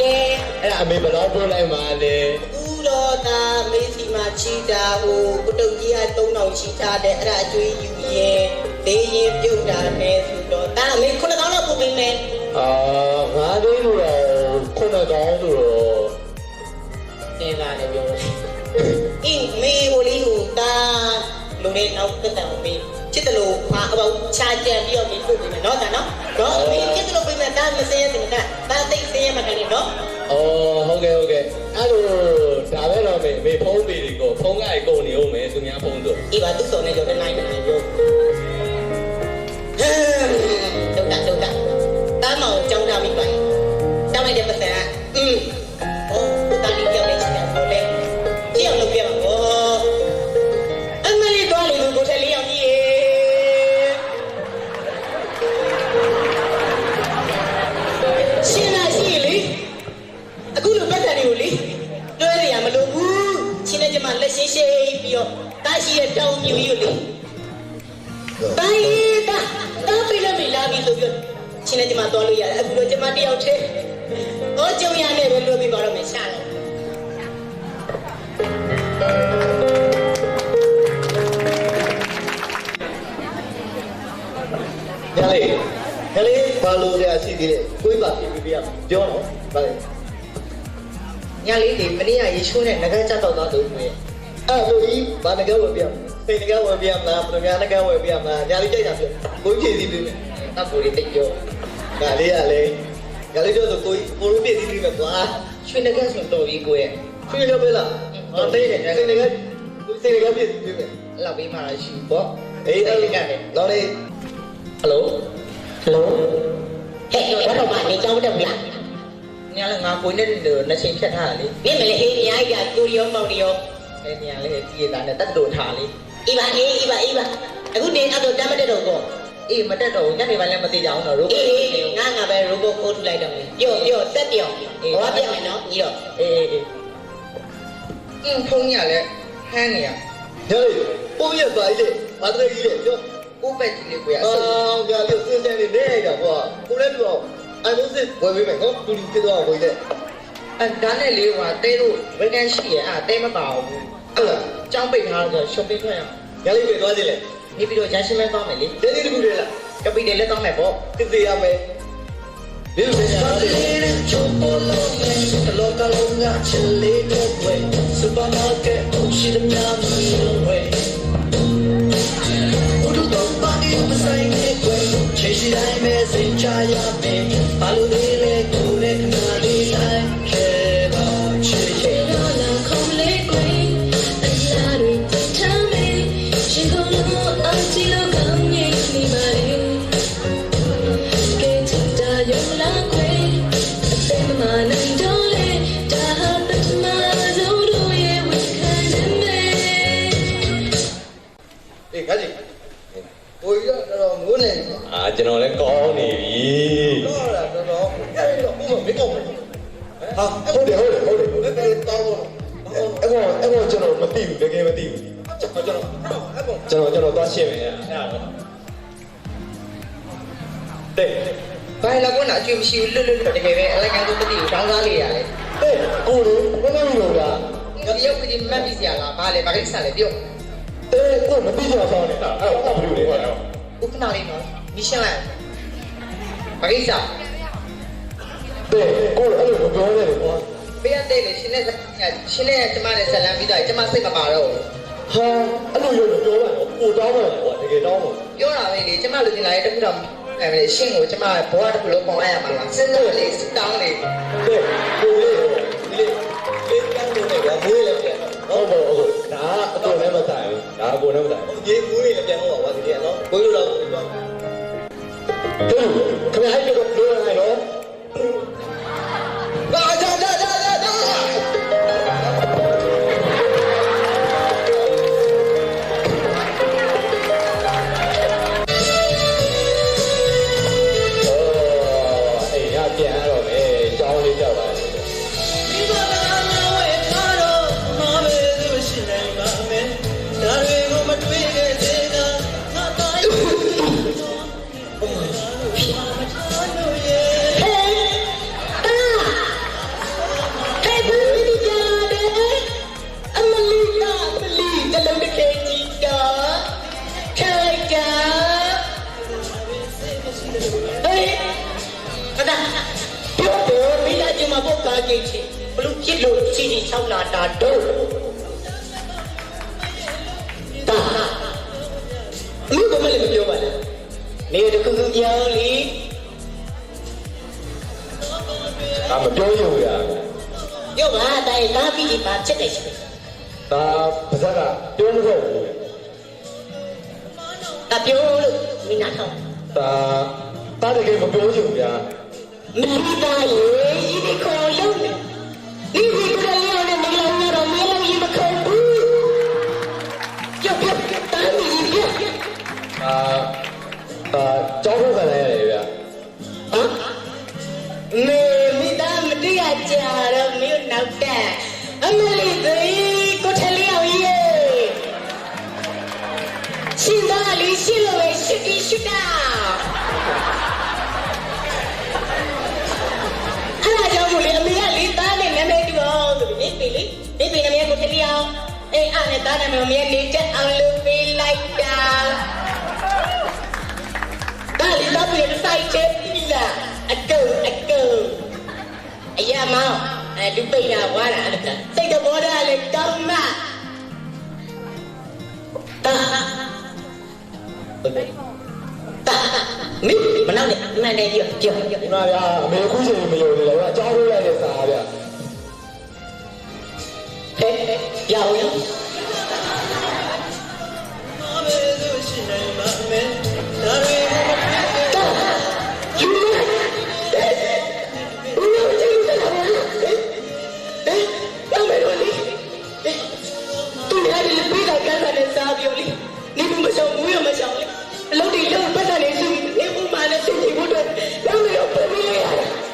တယ်အဲ့ဒါအမေဘယ်တော့ပို့လိုက်မှာလဲဦးတော်တာမေးစီမှာချီတာဟိုကုတုတ်ကြီးက3000ချီထားတယ်အဲ့ဒါအကျွေးယူရင်ဒေးရင်ပြုတ်တာနဲ့ဆိုတော့ဒါအမေ9000လောက်ပို့ပေးမယ်9သိန်းလို့တော့9000ဆိုတော့တင်လာတယ်ပြောအင်းမေဟိုလေးဟိုတာလူလေးနောက်တက်တယ်မေးချစ်တယ်လို့ဘာအပေါချာကြံပြီးတော့မေးပို့ပေးမယ်နော်ဒါနော်အမေချစ်တယ်လို့ပေးမယ်ဒါမစင်းရစင်ကဒါသိစင်းရမှာတယ်နော်ဟုတ်ကဲ့အဲ့လိုဒါပဲတော့မေဖုန်းပေးတွေကိုဖုန်းကအိုက်ကုန်နေဦးမယ်သူများဖုန်းဆိုအေးပါသူစော်နေကြောတဲ့နိုင်နေပြောတုတ်တာတာမောင်ကြောင်းတာမိပိုင်တောင်းလိုက်တဲ့ပတ်စံတာလီပြောင်းနေချင်တယ်ပြောလေကြည့်အောင်လုပ်ပြပါဘောအမလေးသွားလေကိုထက် တယောက်တည်းဩကျုံရနဲ့ပဲလွတ်ပြီးပါတော့မယ်ရှာတယ်ညာလေးဘာလို့လဲရှိသေးတယ်ကိုယ်ပါပြပြရပြောတော့ဗါလေ ညလေးဒီမနေ့ကရေချိုးနဲ့ငကန်းချက်တော့သွားလို့ပဲအဲ့လိုကြီးဘာငကဝယ်ပြစိတ်ငကဝယ်ပြမလားပရမငကဝယ်ပြမလားညာလေးကြိုက်တာပြောကိုဖြည့်စည်းပေးမယ် တပ်ကိုလေးတိတ်ပြော ညာလေးကလည်းညာလေးပြောဆိုကိုလိုပြည့်စည်းပေးမယ်ကွာ ရွှေငကန်းဆိုတော်ပြီကိုရဲ့ ခွေးရပဲလားဟောတိတ်နေစိတ်ငကပြည့်စည်းပေးမယ် အဲ့လောက်ပြီးမှလာရှိပေါ့ အေးအဲ့ဒီကလည်းနောက်လေးဟယ်လို ဟယ်လိုဟဲ့ဘာတော့မနေကြောင်းတက်ဘူးလားညလည်းငါကိုနဲ့နှစ်ချိန်ဖြတ်ထားတာလေနေမလဲအေးအများကြီးကကိုရောမောင်ရောအဲ့ညလည်းကြည်ရတာနဲ့တက်တူထားလေအေးပါအခုနေအဲ့တော့တမ်းမတက်တော့ပေါ့အေးမတက်တော့ညနေပိုင်းလည်းမသိကြအောင်တော့ရိုဘိုတ်ငါပဲရိုဘိုတ်ခိုးထုတ်လိုက်တော့မယ်ပြောတက်ပြောဘာပြမယ်နော်ညီတော့အေးဖုန်းရလဲဟန်းနေရ ညာလေးပုံရပါလေဘာတည်းကြီးလေပြော ကိုပဲကြီးလေးကိုရအ အော ဆော ်ညာလေးစဉ်းစားနေနေရကွာကိုလည်းပြောအိုင်ဖုန်းစစ်ဝယ်ပေးမယ်နော်တူတူပြတော့ဝယ်တဲ့ အဲ့ဒါနဲ့လေးကတဲလို့ဝေကန်ရှိရအဲ့တဲမပါဘူး ဟုတ်လား ကျောင်းပိတ်ထားတော့ရှော့ပင်းထွက်ရအောင် ညာလေးပြေသွားစီလေ နေပြီးတော့ရန်ရှင်းမဲသွားမယ်လေ ဒီနေ့တခုလေလား ကပိတယ်လက်သွားမယ်ပေါ့ သိသေးရမယ်ဒီလိုပဲညာလေးချိုးပေါ်လို့တလောကလုံးကချစ်လေးတော့ဝယ်စူပါမားကတ်ရှိတဲ့များမလို့ဝယ်ဘုဒ္ဓတော်ပါဒီမဆိုင်နဲ့ဝယ်ချေရှိတိုင်းမဲ့စင်ချရမယ်ဘာလို့လဲကိုယ်နဲ့ခဏလေးလိုက်ခဲပါချေချေလာလာခုံးလေးကိုအလားတွေထားမယ်ရှင်ကုန်လို့အချီလို့ကောင်းနေနေပါလေကဲချစ်တာရုံလာခွေအသိမနိုင်တော့လေဒါဟာပထမဆုံးတို့ရဲ့ဝတ်ခံနေမယ်အေးခါကြီးကိုရတော့ငိုးနေ အာကျွန်တော်လည်းကောင်းနေပြီ တော့လာတော့အဲ့ဒီတော့ဘုမမေကောင်းဘူးဟာဟုတ်တယ်လည်းတောင်းလို့အဲ့ကောင်ကျွန်တော်မသိဘူးတကယ်မသိဘူး ကျွန်တော်သွားရှင်းမယ်အဲ့ဒါတော့တဲ့ ဘာလဲကောနာအကျွေးမရှိဘူးလွတ်တကယ်ပဲအလိုက်ကန်ကိုမသိဘူးတောင်းစားလေးရတယ် တဲ့ကိုလိုမသိဘူးလို့လား ဒီရုပ်ကဒီမတ်ပြီးစရာလားဘာလဲဘာကိစ္စလဲပြော တဲ့ကိုမသိချင်တော့ဆောင်းနေတာအဲ့တော့ဘာလို့လဲဟောတော့ ဥက္ကနာလေးနော်မရှင်းလိုက်ဘာကိစ္စ တဲ့ကိုအဲ့လိုမပြောနဲ့ကွာ ပေးရတဲ့လေရှင်းတဲ့ကျမနဲ့ဇလန်ပြီးတော့ကျမစိတ်မပါတော့ ဟာအဲ့လိုရောပြောပါတော့ကိုတောင်းပါကွာတကယ်တောင်းပါ ပြောတာပဲလေကျမလူတင်လာတဲ့တခုတော့အဲ့ရှင်းကိုကျမဘဝတစ်ခုလုံးပေါင်လိုက်ရမှာလားစဉ်းစားလေစစ်တောင်းလေ တဲ့ကိုလေးဒီလေးကန်းလို့နေကွာမွေးလည်းပြန်ဟုတ်ပါဘူးဒါအကိုလည်းမတိုင်ဘူးဒါအကိုလည်းမတိုင်ဘူး ရေမွေးလည်းပြန်တော့ပါဒီကနော်ကိုရတော့ တို့ခင်ဗျားတို့ပြောရအောင်နော် လာကြပြန်ရတော့မယ်ကြောင်းလေးကြောက်ပါလေ ဒီဘာသာနာဝဲထားတော့မမေသူရှိနိုင်ပါမယ်ဒါတွေကိုမတွေ့ခဲ့သေးတာငါတိုင်းဟဲ့ဘလူချစ်လို့ချီချီချောင်းလာတာတော့တာအမှုကမလည်းမပြောပါနဲ့နေတခုခုကြောင်းလीဒါမပြောရုံရ ပြောပါတိုင်းလာပြီးဒီပါချက်တယ်ရှိတယ် ဒါပါဇက်ကပြောမတော့ဘူး ဒါပြောလို့မင်းနာထောင်း ဒါတကယ်မပြောချင်ဘူးဗျာ မင်းသားရေဒီခေါ်လုံးနေဒီခေါ်လုံးနဲ့မလာတော့မလာရင်မခေါ်ဘူးကြောက်တာမီးပြ ကျောင်းထုတ်ခံရရတယ်ဗျာ ဟမ်မေမိသားမတရားကြတော့မင်းနောက်တဲ့အမလီသေးကိုထလေးအောင်ရေရှင်သားလေးရှိလို့ရှိတာ ဒီပင်နမကိုတလျောင်းအေးအားနဲ့သားနာမည်နေချက်အောင်လုပ်ပေးလိုက်တာဒါလီတော့ပြတဲ့ဆိုင်ချက်ပြီလားအကူအရာမောင်လူပိတ်တာဝါတာစိတ်တဘောတာလေကောင်းမတာမင်းမနောက်နဲ့အမှန်တည်းပြော ဒီမှာဗျာအမေခုချိန်မယုံနေတော့အကြောင်းလို့လိုက်တဲ့စာဗျာ ဟဲ့ရောက်ရောလုံးဒီလုံးပတ်တယ်စုနေဦးမနဲ့သိချင်ဖို့အတွက်လုံးမရောပြန်ရတာ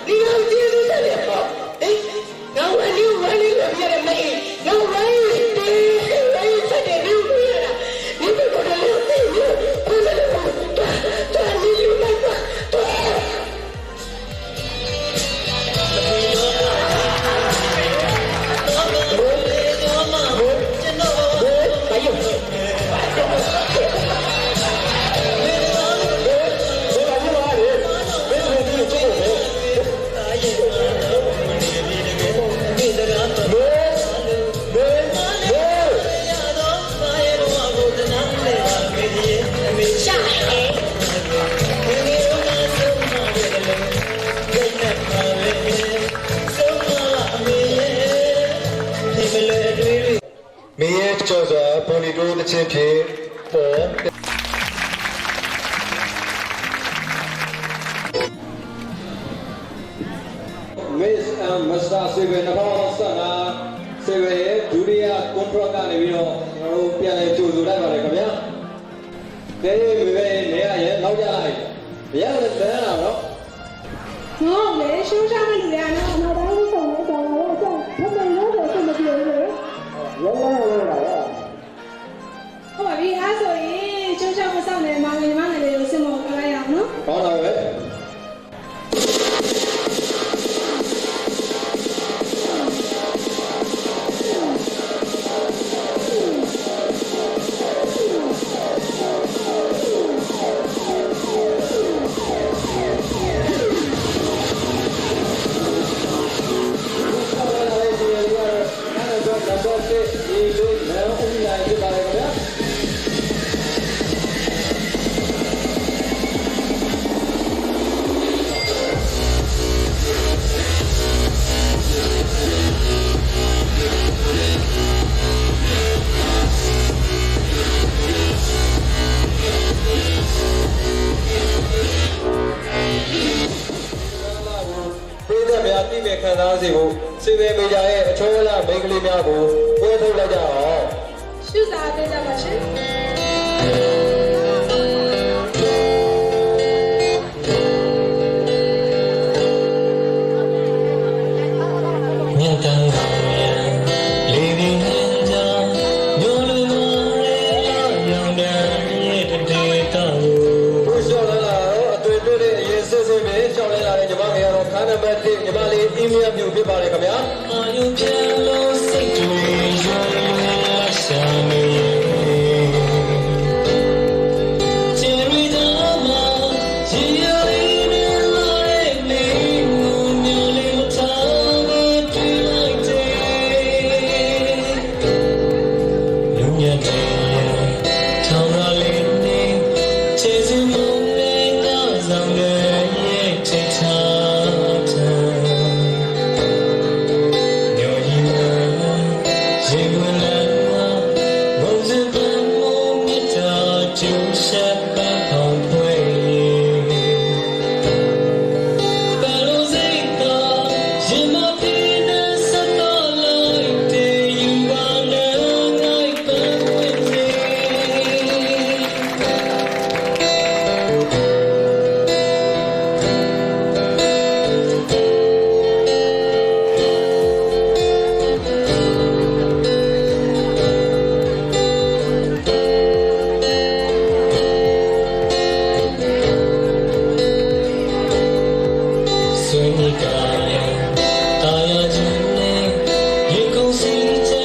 ဒီကောင်ကျေးဇူးတင်တယ်ပေါ့ဟေးငါဝမ်းနေလို့ပြရတယ်မေးငါဝမ်းနေတယ်ဆက်တယ်လို့ပြရတာဒီဘက်ကတော့သိရဘယ်လိုလဲတာနေလို့မပါမင်းရဲ့ကြော်စွာပေါ်လီတိုးတစ်ချင်းဖြစ်ပေါ် Miss and Mr. Seven 2015 Seven ရဲ့ဒုတိယ contract ကနေပြီးတော့ကျွန်တော်တို့ပြန်လည်ကြိုဆိုလိုက်ပါတယ်ခင်ဗျာ။တဲ့မေမေနေရရဲ့နောက်ကြလိုက်။ရရတယ်တန်းလာတော့ငေါ့လေရှုံးချမဲ့လူတွေကတော့နောက်တိုင်းဆုံးနေကြတော့ကြောက်ဘယ်လိုလုပ်ဆိုမပြောဘူးလေ။လောလောလောလာတော့ဟုတ်ပါပြီအားဆိုရင်ရှုံးချမစောင့်နေမောင်ညီမငယ်လေးကိုစင်မော်ကလိုက်အောင်နော်ဟောတော့ပဲခံစားစေဖို့စေဘေမေဂျာရဲ့အချောလာမိန်းကလေးများကိုပွဲထုတ်လိုက်ကြအောင်ရှုစားပေးကြပါရှင်မြတ်တန်ပါလေးဒီဟန်ကြောင့်ညိုလူမလေးရောင်တဲ့ရဲ့တေတောင်ဘုရားလာတော့အတွေ့တွေ့တဲ့အရင်စစ်စစ်ပဲရှောင်းလဲလာတဲ့ညီမငယ်ကတော့ခန်းနံပါတ်1ညီမလေးအီးမေးလ်မျိုးဖြစ်ပါတယ်ခင်ဗျာအာယုပြေလို့စိတ်တွေရောရှာနေဆွေးနွေးကြရင်တာယာခြင်းနဲ့ရေကုန်စီချ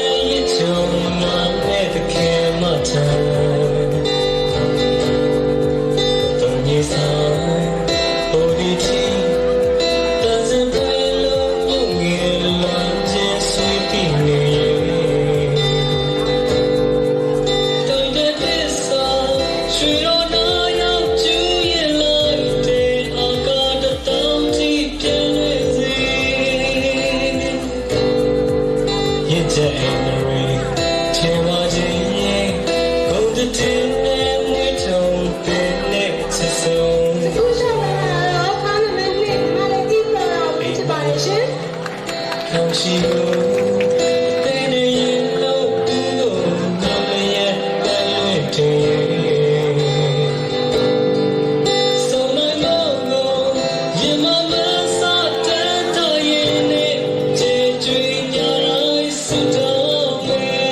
ရှင် Không chỉ có bên đây đâu cũng có nằm nhẹ cái luyện trình sau này ngô yên mà mơ sa trên thời yên chế truy nhà lại sự đau mê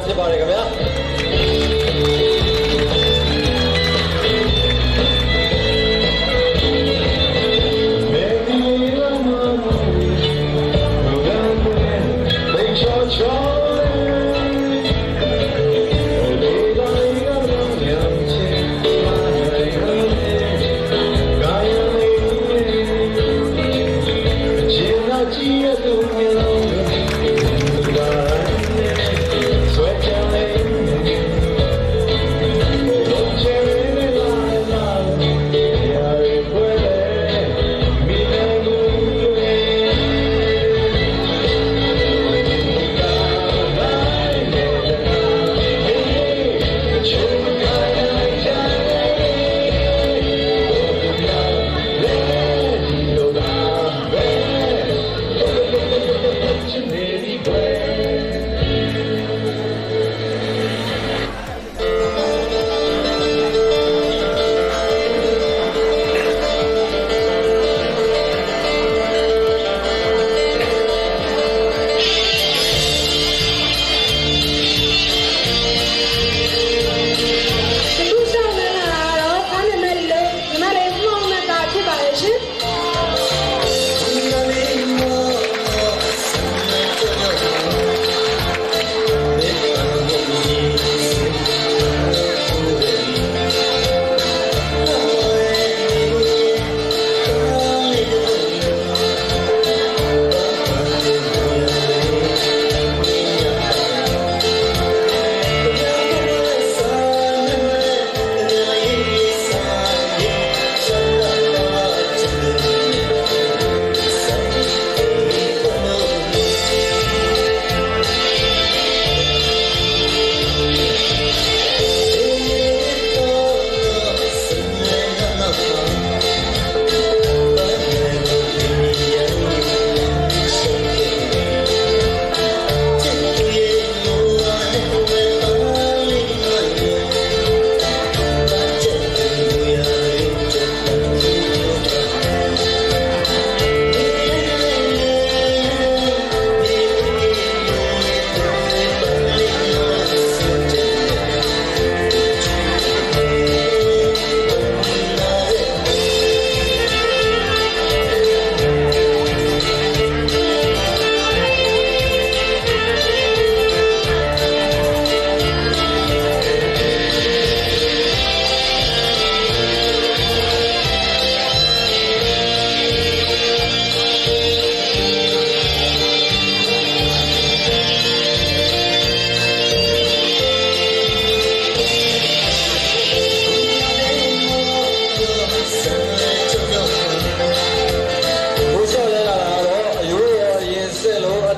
ဖြစ်ပါတယ်ခင်ဗျာ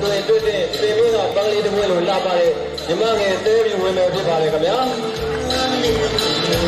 တွင်တွေ့တဲ့ပင်မကပန်းလေးတစ်ဝဲလိုလာပါတယ်ညီမငယ်တဲပြီးဝင်မယ်ဖြစ်ပါတယ်ခင်ဗျာ Thank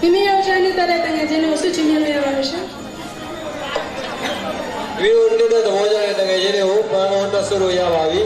မိမိယောက်ျားနဲ့တက်တဲ့တငယ်ချင်းတွေကိုဆွချင်မြင်ရပါလို့ရှင် ဒီလိုနေတဲ့သဘောကျတဲ့တကယ်ချင်းတွေကိုပန်းအောင်တက်ဆွလို့ရပါပြီ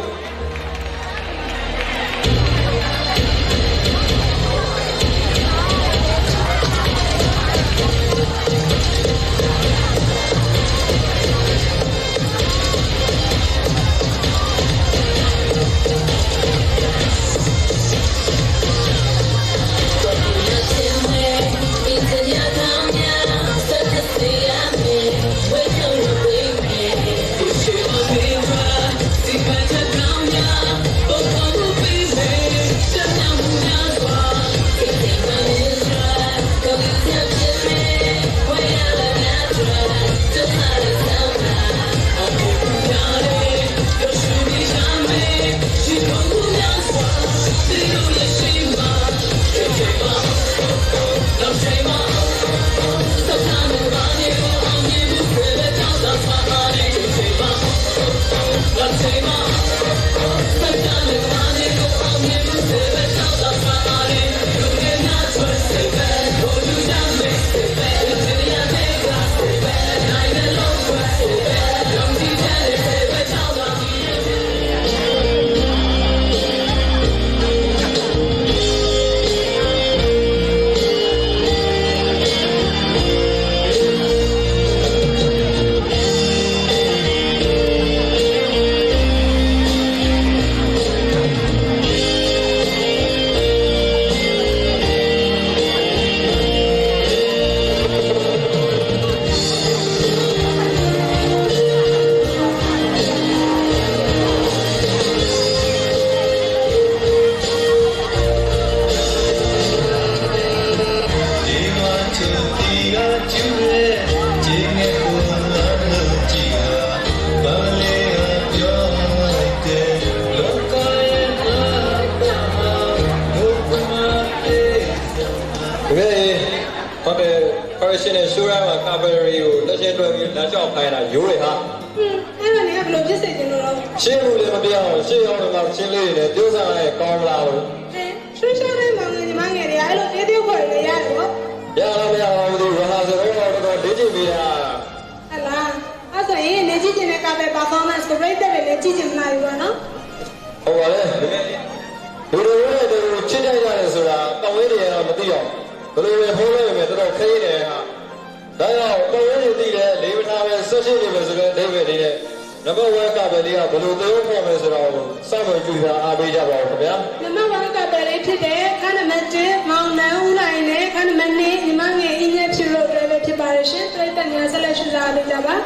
ရှင်နဲ့ရှိုးရမှာကာဗရီကိုလက်ချင်းတွဲပြီးလမ်းလျှောက်ခိုင်းတာရိုးရဟာအဲ့ဒါလည်းဘယ်လိုဖြစ်စေချင်လို့လဲရှင်းလို့လည်းမပြောင်းရှင်းအောင်လည်းမချင်းလေးနဲ့ပြောစားရဲကောင်းမလားလို့ဆွေးဆွေးလေးမောင်ငယ်ညီမငယ်တွေအဲ့လိုတေးသေးခွက်လေးရတယ်ဗောရလားမရဘူးဒီရဟာဆိုတော့ဒေးကြည့်ပေးတာဟလာအဲ့ဆိုရင်နေကြည့်နေတဲ့ကာဗယ် performance ကိုရိတ်တဲ့လည်းကြည့်ချင်မလားဘူးနော်ဟုတ်ပါလေဒီလိုနဲ့တူချစ်တိုက်ရတယ်ဆိုတာတောင်းဝဲတွေတော့မသိအောင်ဘယ်လိုပဲဖိုးလို့ပဲတော်တော်ခင်းနေဟာဒါကြောင့်တောင်းဝဲတွေသိတယ်လေးမထားပဲဆက်ရှိနေမယ်ဆိုတော့အိဗယ်တွေနဲ့နံပါတ်1ကပဲလေးကဘယ်လိုသုံးဖို့မယ်ဆိုတော့စမယ်ကြည့်တာအားပေးကြပါဦးခင်ဗျာနံပါတ်1ကပဲလေးဖြစ်တယ်ခန်းနံပါတ်1မောင်နှံဦးနိုင်နဲ့ခန်းနံပါတ်2ညီမငယ်အင်းရဲ့ဖြစ်လို့တွဲပဲဖြစ်ပါရရှင်တွဲတက်ညာဆက်လက်ရှင်းစားပေးကြပါ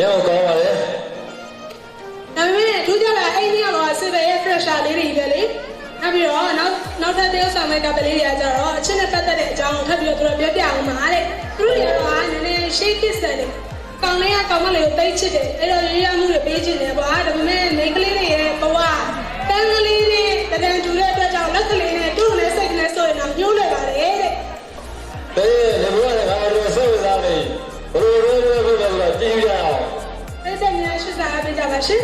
ရောက်ကောင်းပါလေ ဒါပေမဲ့ထူးခြားတာအိမ်ကြီးကတော့စစ်ပဲရဲ့ fresher လေးတွေပဲလေနောက်ပြီးတော့နောက်ထပ်တယောက်ဆောင်မဲ့ကပလေးတွေကကြတော့အချင်းနဲ့ပတ်သက်တဲ့အကြောင်းကိုထပ်ပြီးတော့သူတို့ပြောပြအောင်ပါတဲ့သူတို့တွေကတော့နည်းနည်း shake kiss တယ်ကောင်လေးကကောင်မလေးကိုတိတ်ချစ်တယ်အဲ့တော့ရရမှုတွေပေးချင်တယ်ကွာဒါပေမဲ့မိန်းကလေးတွေရဲ့ဘဝတန်းကလေးတွေတကယ်တူတဲ့အတွက်ကြောင့်လက်ကလေးနဲ့တူနဲ့စိတ်နဲ့ဆိုရင်တော့ညှိုးလွယ်ပါတယ်တဲ့တေးလေဘုရားကအားလုံးစိတ်ဝင်စားနေဘယ်လိုလဲဘယ်လိုလဲကြည့်ရအောင် အဲ့ဒါများရှိစားပေးကြပါရှင်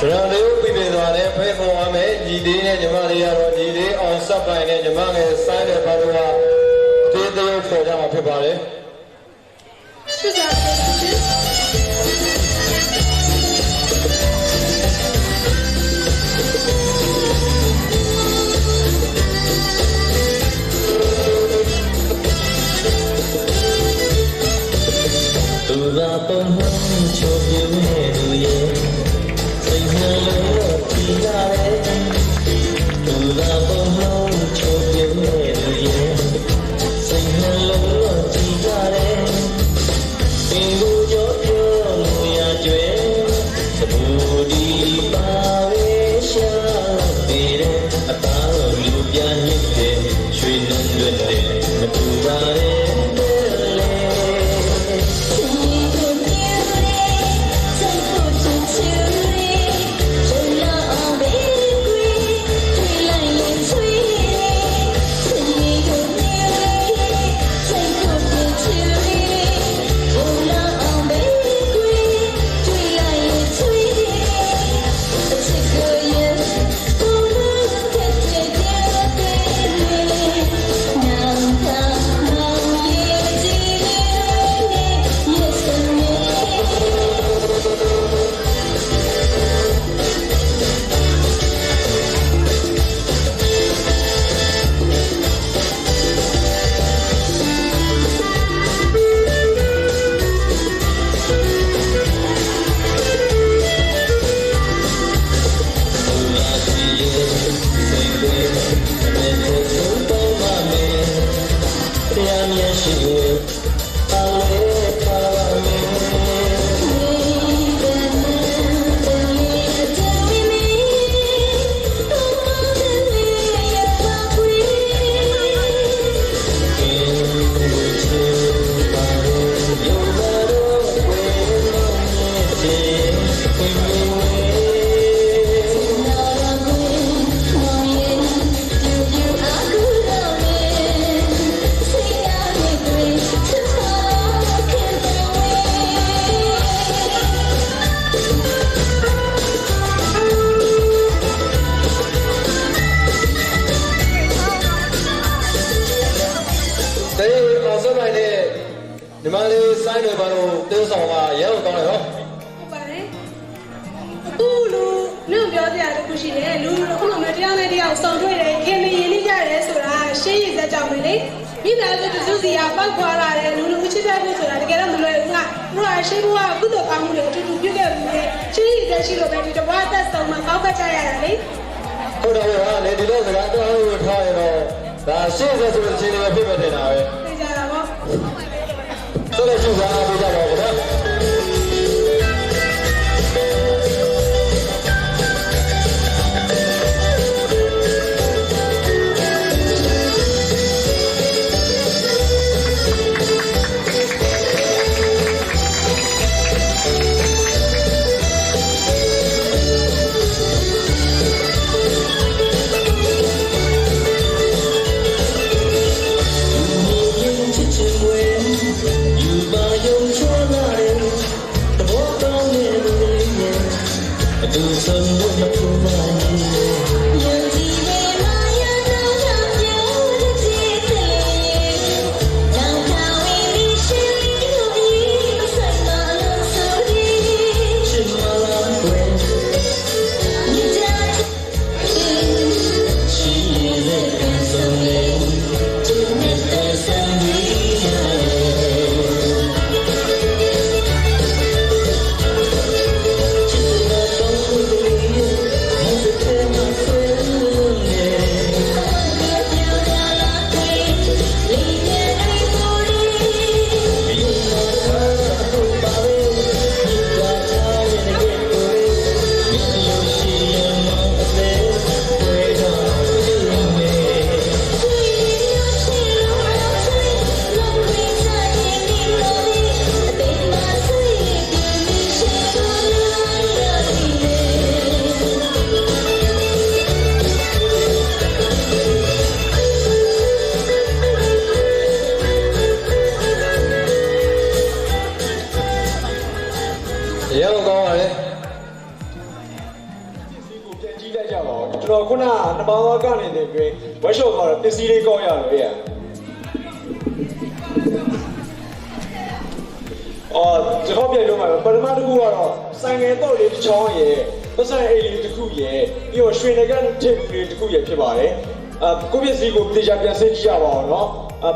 ကျွန်တော်လေးပြည်ပြည်သွားတယ်ဖိတ်ခေါ်ရမယ်ညီလေးနဲ့ညီမလေးကတော့ညီလေးအောင်စပ်ပိုင်နဲ့ညီမငယ်ဆိုင်းတဲ့ဘာလို့ကတေးသေးခေါ်ကြမှာဖြစ်ပါတယ်ရှိစားပါရှင်သူသာပုံမှန်ချိုးပြနေသူရဲ့စိတ်နှလုံးကြည်ရတယ်သူသာပုံမှန်ချိုးပြနေသူရဲ့စိတ်နှလုံးကြည်ရတယ်သင်ကိုကြောပြောလို့ရကြွယ်သဘူဒီပါဝေရှာသေးတယ်အသားလူပြညစ်တယ်ရွှေနှံတွေမတူပါနဲ့Now ဒီမှာလေးစိုင်းတွေဘာလို့တင်းဆောင်မှာရဲဟုတ်ကောင်းတယ်နော် ဟုတ်ပါတယ်အခုလူနဲ့ပြောကြရတဲ့ခုရှိတယ်လူခုလိုမျိုးတရားနဲ့တရားဆောင်တွေ့တယ်ခင်မရင်နေကြတယ်ဆိုတာရှင်းရစကြောင်းပဲလေမိသားစုတစုစီကပောက်ခွာလာတယ်လူလူချစ်တဲ့ဖို့ဆိုတာတကယ်တော့မလွယ်ဘူးကတို့ကရှင်းဖို့ကကုသိုလ်ကောင်းမှုတွေအတူတူပြုခဲ့ပြီးလေရှင်းရစရှိလို့ပဲဒီတဝါသက်ဆောင်မှာကောက်ခတ်ကြရတာလေဟုတ်တယ်ဗျာလေဒီလိုစကားတော့ထားရင်တော့ဒါရှင်းစဆိုတဲ့ချင်းတွေဖြစ်မဲ့နေတာပဲသိကြတာပေါ့ဆက်လက်ကြည့်ပါဦးကြပါဦးဗျာကျွန်တော်ခုနကနမောင်ကနေနေပြီးဝက်ရှော့ခေါ်တဲ့ပစ္စည်းလေးကောက်ရတယ်ဗျာကျွန်တော်ပြန်လို့မှာပထမတစ်ခုကတော့ဆိုင်ငယ်တော့လေးတစ်ချောင်းရယ်ပတ်စံအိတ်လေးတစ်ခုရယ်ပြီးတော့ရွှေနဂတ်ထိပ်လေးတစ်ခုရယ်ဖြစ်ပါတယ်ကိုပစ္စည်းကိုတေချာပြန်စစ်ကြည့်ရပါအောင်နော်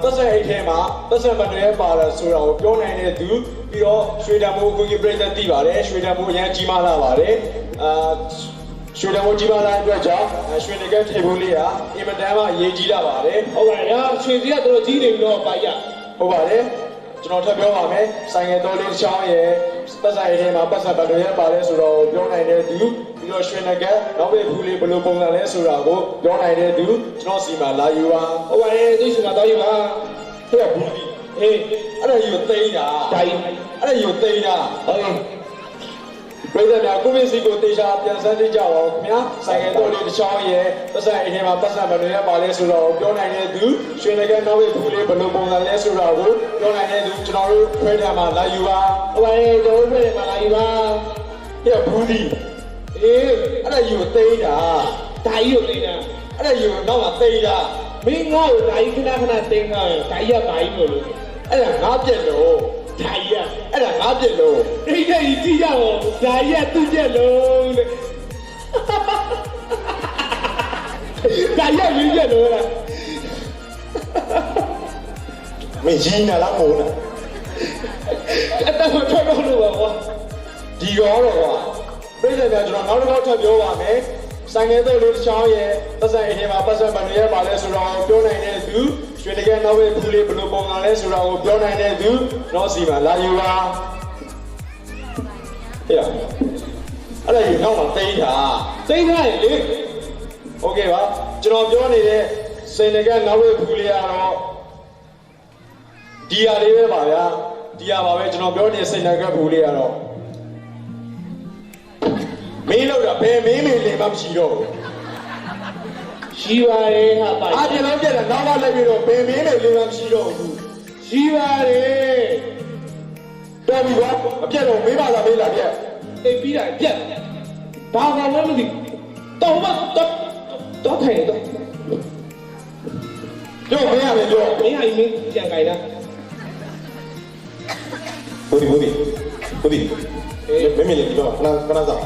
ပတ်စံအိတ်ထဲမှာပတ်စံဘန်တွေပါလာဆိုတာကိုပြောနိုင်တဲ့သူပြီးတော့ရွှေတံမိုးကိုကြီးပြိတ္တသိပါတယ်ရွှေတံမိုးအရင်ကြီးမားလာပါတယ်ရွှေတံမိုးကြီးမားလာတဲ့အတွက်ကြောင့်ရွှေနဂတ်ထိပ်လေးကအင်မတန်မှရေးကြီးလာပါတယ်ဟုတ်ပါတယ်ဗျာရွှေစီကတော်တော်ကြီးနေပြီတော့ပါရဟုတ်ပါတယ်ကျွန်တော်ထပ်ပြောပါမယ်ဆိုင်ငယ်တော်လေးတစ်ချောင်းရယ်ပတ်စံအိတ်ထဲမှာပတ်စံဘန်တွေပါတယ်ဆိုတော့ပြောနိုင်တဲ့သူပြီးတော့ရွှေနဂတ်နောက်ပဲဘူးလေးဘယ်လိုပုံစံလဲဆိုတာကိုပြောနိုင်တဲ့သူကျွန်တော်စီမှာလာယူပါဟုတ်ပါတယ်သူစီမှာတောင်းယူပါဟဲ့ဘူးဒီအေးအဲ့ဒါယူသိန်းတာဒါကြီးအဲ့ဒါယူသိန်းတာဟုတ်ကဲ့ပြည်သူများကိုမင်းစီကိုတေချာပြန်ဆန်းသိကြပါဦးခင်ဗျာဆိုင်ငယ်တော်လေးတစ်ချောင်းရယ်ပတ်စံအိမ်ထဲမှာပတ်စံဘယ်လိုလဲပါလဲဆိုတော့ပြောနိုင်တဲ့သူရွှေနဂတ်နောက်ပဲဘူးလေးဘယ်လိုပုံစံလဲဆိုတော့ကိုပြောနိုင်တဲ့သူကျွန်တော်တို့ခွဲထားမှာလာယူပါဟုတ်ပါတယ်ကျွန်တော်တို့ခွဲထားမှာလာယူပါဟဲ့ဘူးဒီအေးအဲ့ဒါယူသိန်းတာဒါကြီးကိုသိန်းတာအဲ့ဒါယူနောက်မှာသိန်းတာမင်းငါ့ကိုဒါကြီးခဏခဏသိန်းတာဒါကြီးကဘာကြီးလို့အဲ့ဒါငါပြက်လို့ဒါကြီးကအဲ့ဒါငါပြက်လို့အိတ်တဲ့ကြီးကြည့်ရအောင်ဒါကြီးကသူ့ပြက်လို့တဲ့ဒါကြီးကမင်းပြက်လို့လားမင်းကြီးနာလားမို့လားအတော့ထွက်တော့လို့ပါကွာဒီရောတော့ကွာပြည်သူများကျွန်တော်နောက်တစ်ခေါက်ထပ်ပြောပါမယ်ဆိုင်ငယ်တော်လေးတစ်ချောင်းရဲ့ပတ်စံအိမ်ထဲမှာပတ်စံဘန်တွေပါလဲဆိုတော့ပြောနိုင်တဲ့သူရွ ရွှေတကယ်နောက်ပဲဖူးလေးဘယ်လိုပုံလာလဲဆိုတာကိုပြောနိုင်တဲ့သူတော့စီမှာလာယူပါဟဲ့အဲ့ဒါယူနောက်မှာတိတ်ထားရင်လေโอเคပါကျွန်တော်ပြောနေတဲ့စင်တကယ်နောက်ပဲဖူးလေးကတော့ဒီဟာလေးပဲပါဗျာဒီဟာပါပဲကျွန်တော်ပြောနေတဲ့စင်တကယ်ဖူးလေးကတော့မင်းလောက်တာဘယ်မင်းမေလင်မှမရှိတော့ဘူးရှိပါရဲ့ဟာပါအားပြန်တော့ပြက်တာနောက်တော့လိုက်ပြီးတော့ဘယ်မင်းမေလင်မှမရှိတော့ဘူးရှိပါရဲ့တော်ပြီကွာမပြက်တော့မေးပါလားမေးလားပြက်အိပ်ပြီးတာပြက်ဘာမှမသိတော့တော့ထိုင်တော့ကြောက်မရပဲကြောက်မင်းဟာမင်းကြံကြိုင်လားဟုတ်ပြီမင်းမလေးပြောခဏစား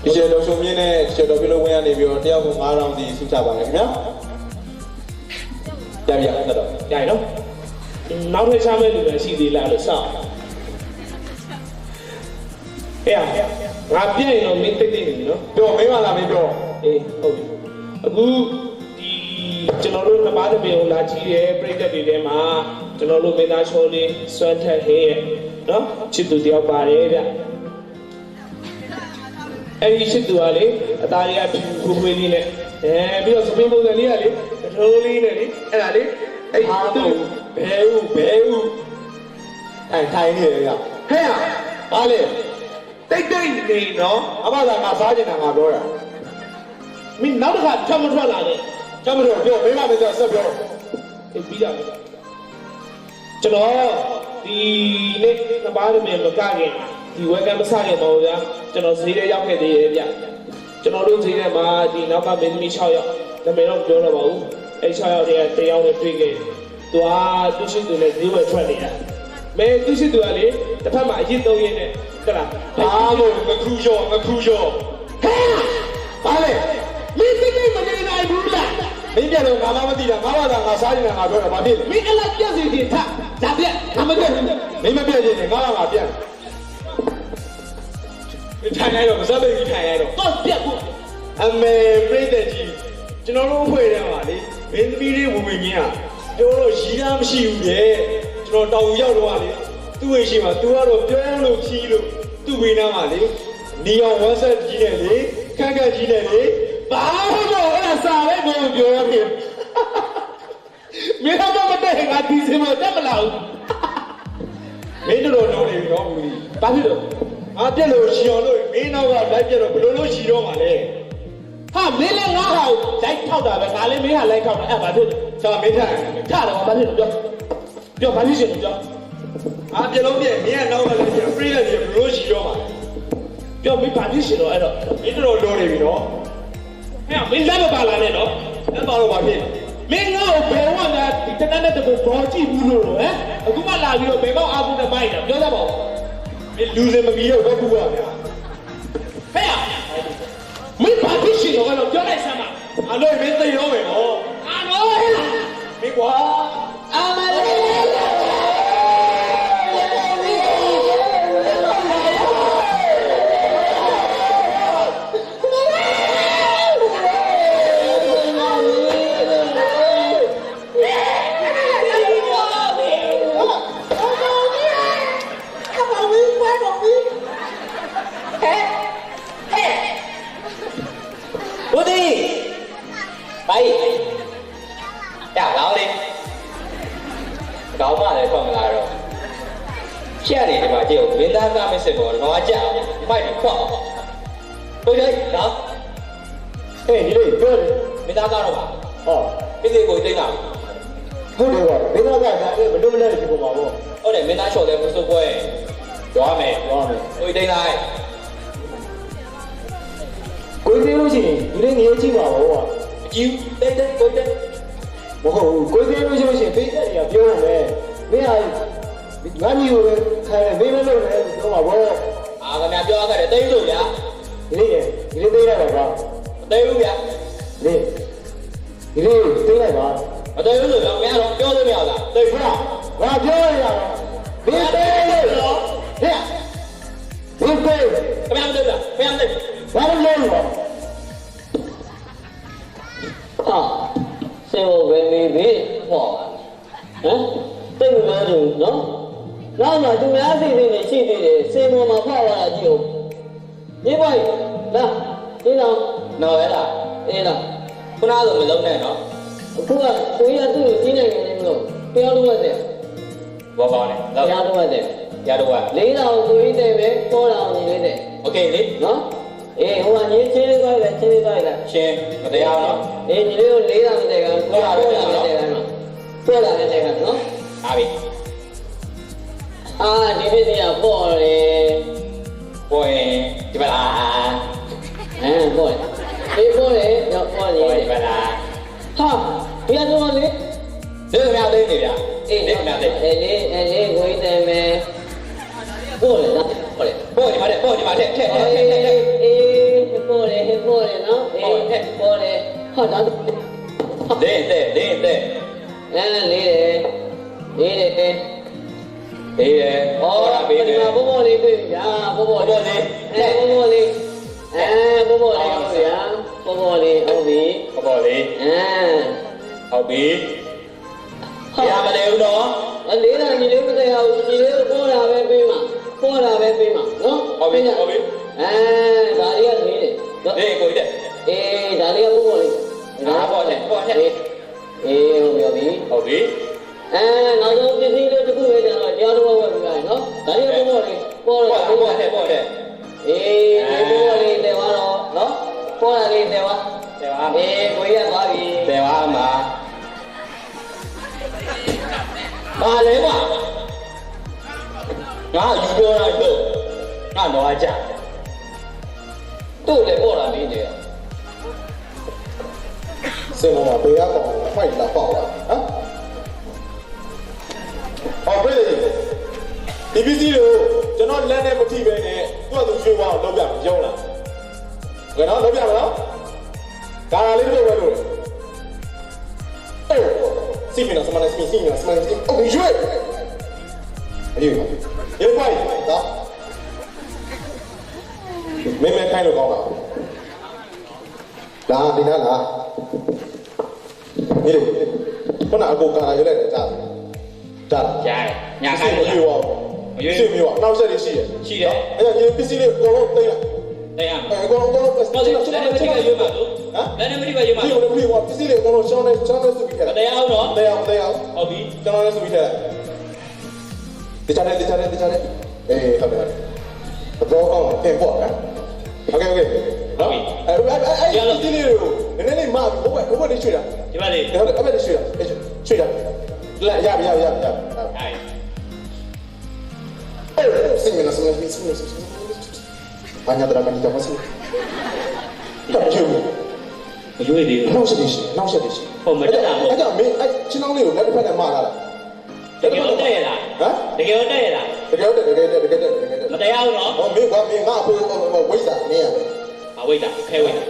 ဒီကျေတော်ဆုံးမြင်းနဲ့ကျေတော်ပြလို့ဝင်ရနေပြီးတော့တယောက်က9000စီစုချပါမယ်ခင်ဗျာကြာပြီအဲ့တော့ကြာရင်နော်နောက်ထပ်ချမဲ့လူတွေရှိသေးလားလို့စောင့်အေးငါပြည့်ရင်တော့မင်းတိတ်နေနော်ပြောမင်းမလာမင်းပြောအေးဟုတ်ပြီအခုဒီကျွန်တော်တို့ဓမ္မတပင်ကိုလာကြည့်ရဲပြိတ္တတွေထဲမှာကျွန်တော်တို့မင်းသားချောလေးစွမ်းထက်ဟင်းရဲ့နော်ချစ်သူတယောက်ပါတယ်ဗျအဲ့ဒီချစ်သူကလေအသားလေးကဖူးဖွေးလေးနဲ့ပြီးတော့စပင်းပုံစံလေးကလေအထိုးလေးနဲ့လေအဲ့ဒါလေအဲ့သူဘဲဦးအဲ့ထိုင်နေရဟဲ့ပါလေတိတ်နေနော်အမသာငါစားကျင်တာငါပြောတာမင်းနောက်တစ်ခါချက်မထွက်လာနဲ့ချက်မထွက်ပြောမိမမပြောဆက်ပြောပြီးတာကျွန်တော်ဒီနေ့သဘာဝမြေမကခင်ဒီဝက်ကမစခင်ပါဘူးဗျာကျွန်တော်ဈေးထဲရောက်ခဲ့သေးရဲ့ဗျကျွန်တော်တို့ဈေးထဲမှာဒီနောက်ကမင်းသမီး6ယောက်နာမည်တော့ပြောတော့ပါဘူးအဲ့6ယောက်တည်းတယောက်နဲ့တွေ့ခဲ့သူကသူရှိသူနဲ့ဈေးဝယ်ထွက်နေတာမဲသူရှိသူကလေတစ်ဖက်မှာအရင်3ရင်းနဲ့တလားဘာလို့ငခူးရောဟဲ့ဘာလဲမင်းသိမနေနိုင်ဘူးလားမင်းပြတော့ငါမသိတာငါဘာသာငါစားနေတာငါပြောတာဘာဖြစ်လဲမင်းအလားပြက်စီတင်ထဒါပြက်ငါမပြက်ဘူးမင်းမပြက်ရင်ငါကပြက်ထိုင်ရတော့မစပ်ပိတ်ထိုင်ရတော့တော့ပြက်ဘူးအမေပြိတ္တကြီးကျွန်တော်တို့ဖွဲ့တယ်ပါလေမင်းသမီးလေးဝင်ကြီးอ่ะပြောတော့ရီးသားမရှိဘူးလေကျွန်တော်တောင်ရောက်တော့လေသူ့ဝိရှိမှာ तू ကတော့ပြောလို့ခီးလို့သူ့ဝိနားမှာလေနီအောင်ဝက်ဆက်ကြီးနဲ့လေခက်ကြီးနဲ့လေဘာလို့တော့အဲ့ဒါစားလဲဘယ်လိုပြောရလဲမင်းတော့မတည့်ငါဒီစင်မတက်မလာဘူးမင်းတို့တော့နေတော့ဘူးဘာဖြစ်လို့ငါပြက်လို့ရှီအောင်လို့မင်းနောက်ကလိုက်ပြက်တော့ဘယ်လိုလုပ်ရှီတော့မှာလဲဟာမင်းလည်းငါ့ဟာလိုက်ထောက်တာပဲငါလည်းမင်းဟာလိုက်ထောက်တာအဲ့ဘာဖြစ်လဲကျွန်တော်မင်းထားတယ်ဘာဖြစ်လို့ပြောဘာဖြစ်ရှင်လို့ပြောအားပြလုံးပြည့်မင်းကနောက်ကလည်းပြ free လည်းပြဘယ်လိုရှီတော့မှာပြောမင်းဘာဖြစ်ရှင်တော့အဲ့တော့မင်းတို့လုံးနေပြီနော်ဟဲ့မင်းလက်မပါလာနဲ့နော်လက်ပါတော့ဘာဖြစ်မင်းငါ့ကိုဘယ်ဝါနဲ့ဒီတနက်တကူဘောကြည့်ဘူးလို့ဟမ်အခုမှလာပြီးတော့ဘယ်ကောက်အားဘူးနဲ့မိုက်တာပြောတတ်ပါဦးမင်းလူစင်မပြီးတော့ဘယ်ကူပါဗျာဟဲ့မင်းဘာဖြစ်ရှင်တော့ပြောလိုက်စမ်းပါအလို့မင်းသိရောမယ်နော်အာနော်ဟဲ့မင်းကွာအာမလေးကောင်းပါလေခေါင်းလာတော့ရှက်နေတယ်မှာကြည့်ဦးမင်းသားကမစ်စစ်ပေါ်တော့ကြောက်မိုက်ပြီးခေါက်ဟုတ်တယ်နော်ဟေးဒီလေးပြောတယ်မင်းသားကတော့ပါဟောပြည့်စုံကိုသိမ်းတာဟုတ်တယ်ကွာမင်းသားကဒါလည်းမလို့မလဲဒီပုံပါဘောဟုတ်တယ်မင်းသားချော်တယ်မစိုးပွဲရွာမယ်ကိုသိမ်းလိုက်ကိုသိလို့ရှိရင်ဒီလေးငရေကြည့်ပါဘောအကြည့်တိတ်ကိုတိတ်မဟုတ်ဘူးကိုသိလို့ရှိရင်ဖိတ်တဲ့နေရာပြောရမယ်မင်းဟာငါမျိုးပဲခံရမေးမလို့လည်းတော့ပါဘောအာခင်ဗျာပြောရခဲ့တယ်တိတ်လို့ဗျာဒီလေးသိရပါကွာမသိဘူးဗျာဒီလေးသိလိုက်ပါမသိဘူးလို့တော့မင်းကတော့ပြောလို့မရလားသိဘူးလားငါပြောရတာဒီသိလို့ဟဲ့ဒီသိခင်ဗျာမသိဘူးလားခင်ဗျာမသိဘာလို့လဲအာစေဘယ်နေပြီ ပေါ့ဟမ်တိတ်မလို့သူနော်နောက်မှသူများစိတ်တွေရှိသေးတယ်စင်ပေါ်မှာဖောက်လာတာကြည့်ဦးဒီပိုက်လာဒီတော့နော်ရလားအေးလားခုနကဆိုမလုံးနဲ့နော်အခုကကိုကြီးကသူ့ကိုကြီးနိုင်နေတယ်မလို့ပြောလို့ရတယ်ဘာပါလဲရတော့ရတယ်ရတော့က၄တောင်ကိုကြီးတဲ့ပဲပေါ်တောင်နေလေးတဲ့โอเคလေနော်အေးဟိုကညီချင်းလေးသွားလိုက်ချင်းလေးသွားလိုက်ချင်းမတရားနော်အေးညီလေးကို၄တောင်တဲ့ကပေါ်လာတဲ့ကနော်ပေါ်လာတဲ့ကနော်အားပြီအာဒီပြည့်စရာပေါ်လေပေါ်ရင်ဒီပါလားပေါ်လေပေါ်လေတော့ပေါ်နေဒီပါလားဟာဘယ်တော့လဲဒီကများလေးနေဗျာအေးဒီကများလေးအေးလေးကိုင်းတယ်မယ်ပေါ်လေနော်ပေါ်ဒီမှာတဲ့ပေါ်ဒီမှာတဲ့ထက်အေးပေါ်လေနော်အေးပေါ်လေဟာဒါတဲ့လေးတယ်လေးတယ်အော်ဒီမှာဘောလေးတွေ့ဗျာဘောလေးဘောလေးဟုတ်ဗျာဘောလေးဟုတ်ပြီဟုတ်ပြီရမလဲဦးတော့လေးတာညီလေးမသိအောင်ညီလေးကိုပေါ်တာပဲပေးမှာနော်ဟုတ်ပြီဒါလေးကလေးတယ်အေးကိုကြီးတဲ့အေးဒါလေးကဘောလေးဒါပေါ်တယ်အေးဟုတ်ပြီနောက်ဆုံးပစ္စည်းလေးတစ်ခုပဲကျတော့ကြားတော့ဝယ်ပြရတယ်နော်ဒါလေးကပေါ်တယ်အေးဒီပေါ်လေးတယ်သွားတော့နော်ပေါ်လာလေးတယ်သွားအေးကိုကြီးကသွားပြီတယ်သွားမှာပါလေကွာငါယူပြောလိုက်တော့ငါတော့ကြတို့လည်းပေါ်လာပြီလေစင်ပေါ်မှာဘေးကတော့ဖိုက်လာပေါ့လားဟမ်အော်ဘယ်ဒီပစ္စည်းကိုကျွန်တော်လက်နဲ့မထိပဲနဲ့သူ့အတူရွှေဝါအောင်လုပ်ပြမယ်ရုံးလားဘယ်တော့လုပ်ပြမလားကာလာလေးတို့ပဲလို့စီမီနာစမနာစီမီနာစမနာစီအိုးရွှေအေးရေပိုက်ဒါမင်းခိုင်းလို့ကောင်းလားဒီနာလားนี่ခုနအကိုကာလာရွက်လိုက်တယ်ကြားတယ်ညာခိုင်းလို့ရွှေဝါရွှေမျိုးอ่ะနောက်ဆက်တွေရှိတယ်အဲ့ဒါညီပစ္စည်းလေးအကုန်လုံးသိမ်းလိုက်အကုန်လုံးလက်နဲ့မထိကရွေးမှာလို့လက်နဲ့မထိကရွေးမှာလို့ဒီပစ္စည်းလေးအကုန်လုံးရှောင်းနေစုပြီးခဲ့တယ်တရားအောင်နော်တရားဟုတ်ပြီကျွန်တော်လည်းစုပြီးခဲ့တယ်တခြားအေးဟုတ်တယ်တော့အောင်ပြင်ပေါ့နော်โอเคနော်အဲ့ဒီလေးကိုနည်းနည်းမဘိုးလေးရွှေတာဒီပါလေဟုတ်တယ်အဲ့ဒါရွှေတာလက်ရပြီအဲ့စီမီနာစမနာဘာညာဒရာမနီတမစီတော့ကျူမရွေးသေးဘူးနောက်ဆက်ရှိဟုတ်မတက်တာဟုတ်အဲ့ဒါမင်းအဲ့ချင်းအောင်လေးကိုလက်တစ်ဖက်နဲ့မှားလာတာတကယ်တော့တက်ရလားတကယ်တော့တက်ရလားတကယ်မတရားဘူးနော်ဟောမင်းငါအဖိုးဝိဇ္ဇာမင်းရတယ်ဝိဇ္ဇာခဲဝိဇ္ဇာ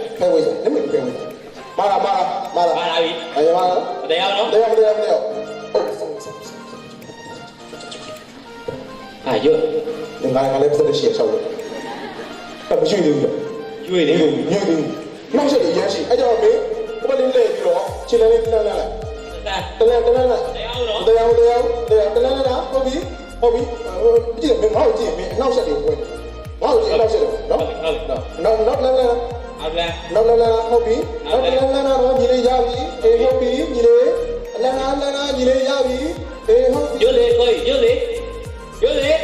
လက်မခဲဝိဇ္ဇာမာလာပြီမာလာမတရားဘူးနော်တရားရွတ်ဒီငါလည်းပတ်သက်ရှိဆောက်လို့အဲ့မရှိသေးဘူးရွေးသေးဘူးနောက်ဆက်ရရှိအဲ့ကြောင့်မင်းဘယ်လိုလဲပြီးတော့ခြေလေးလှမ်းလိုက်တလဲတရားဘူးနော်တရားတလဲလားဟုတ်ပြီကြည့်မင်းငါ့ကိုကြည့်မင်းနောက်ဆက်တွေဝင်ငါ့ကိုကြည့်နောက်ဆက်တွေနော်နောက်လဲဟုတ်ပြီနောက်လဲတော့ညီလေးရပြီအေးဟုတ်ပြီညီလေးလဲညီလေးရပြီအေးဟုတ်ရွတ်လေကိုရွတ်လေ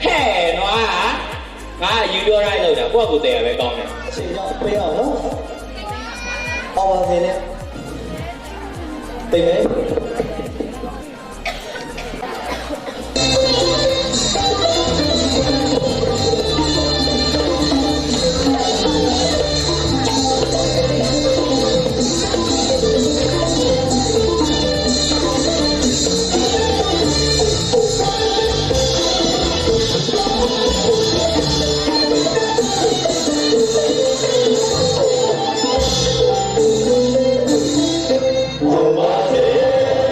ဟဲ့နွားငါယူပြောလိုက်လို့တာကိုယ့်ကိုယ်တည်ရပဲကောင်းတယ်အချိန်ကြောင့်ပေးအောင်နော်အောင်ပါစေနဲ့သိမယ်Oh, my God.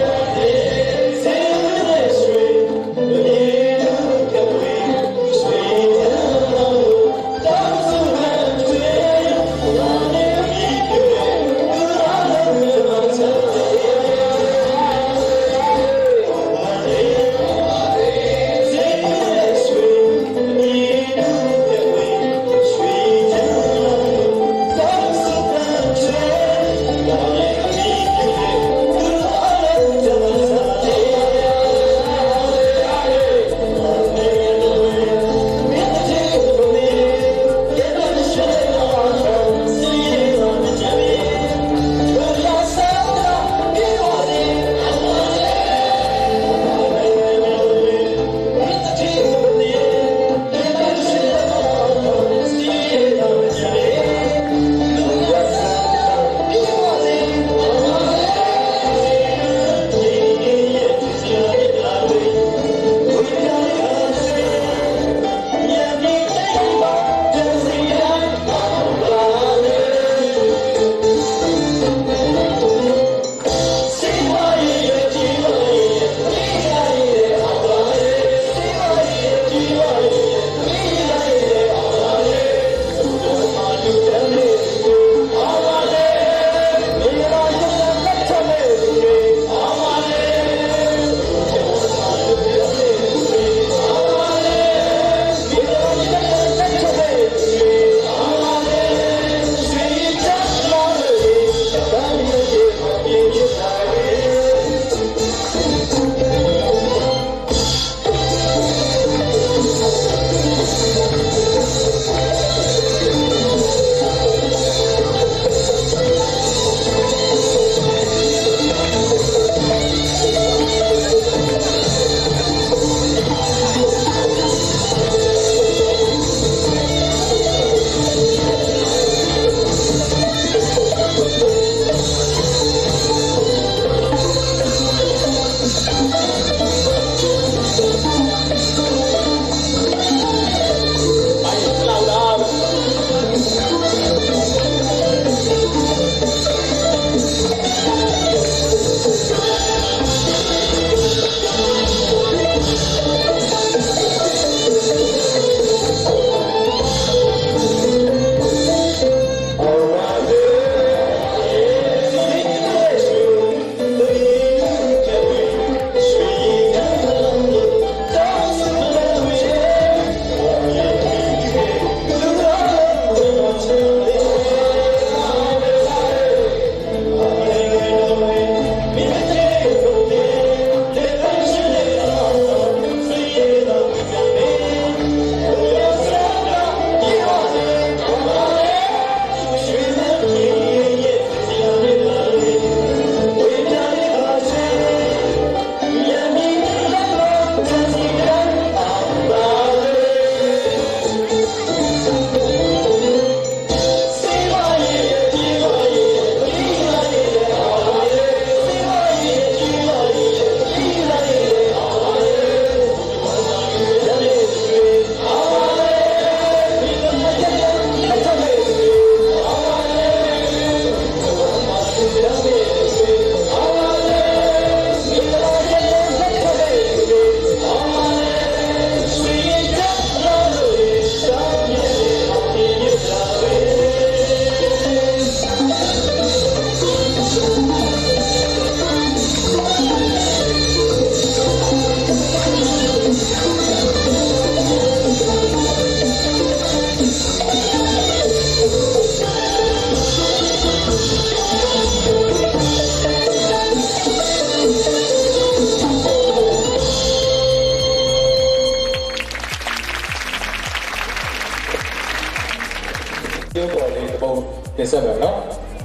တင်ဆက်မယ်နော်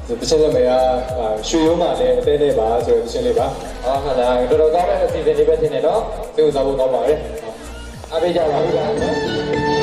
တချင်းလက်မေကရွှေရိုးမှလည်းအသေးလေးပါဆိုတော့တချင်းလေးပါဟုတ်လားတော်တော်ကောင်းတဲ့အစီအစဉ်လေးပဲထင်တယ်နော်သိဥစားဖို့ကောင်းပါရဲ့အားပေးကြပါဦးဗျာ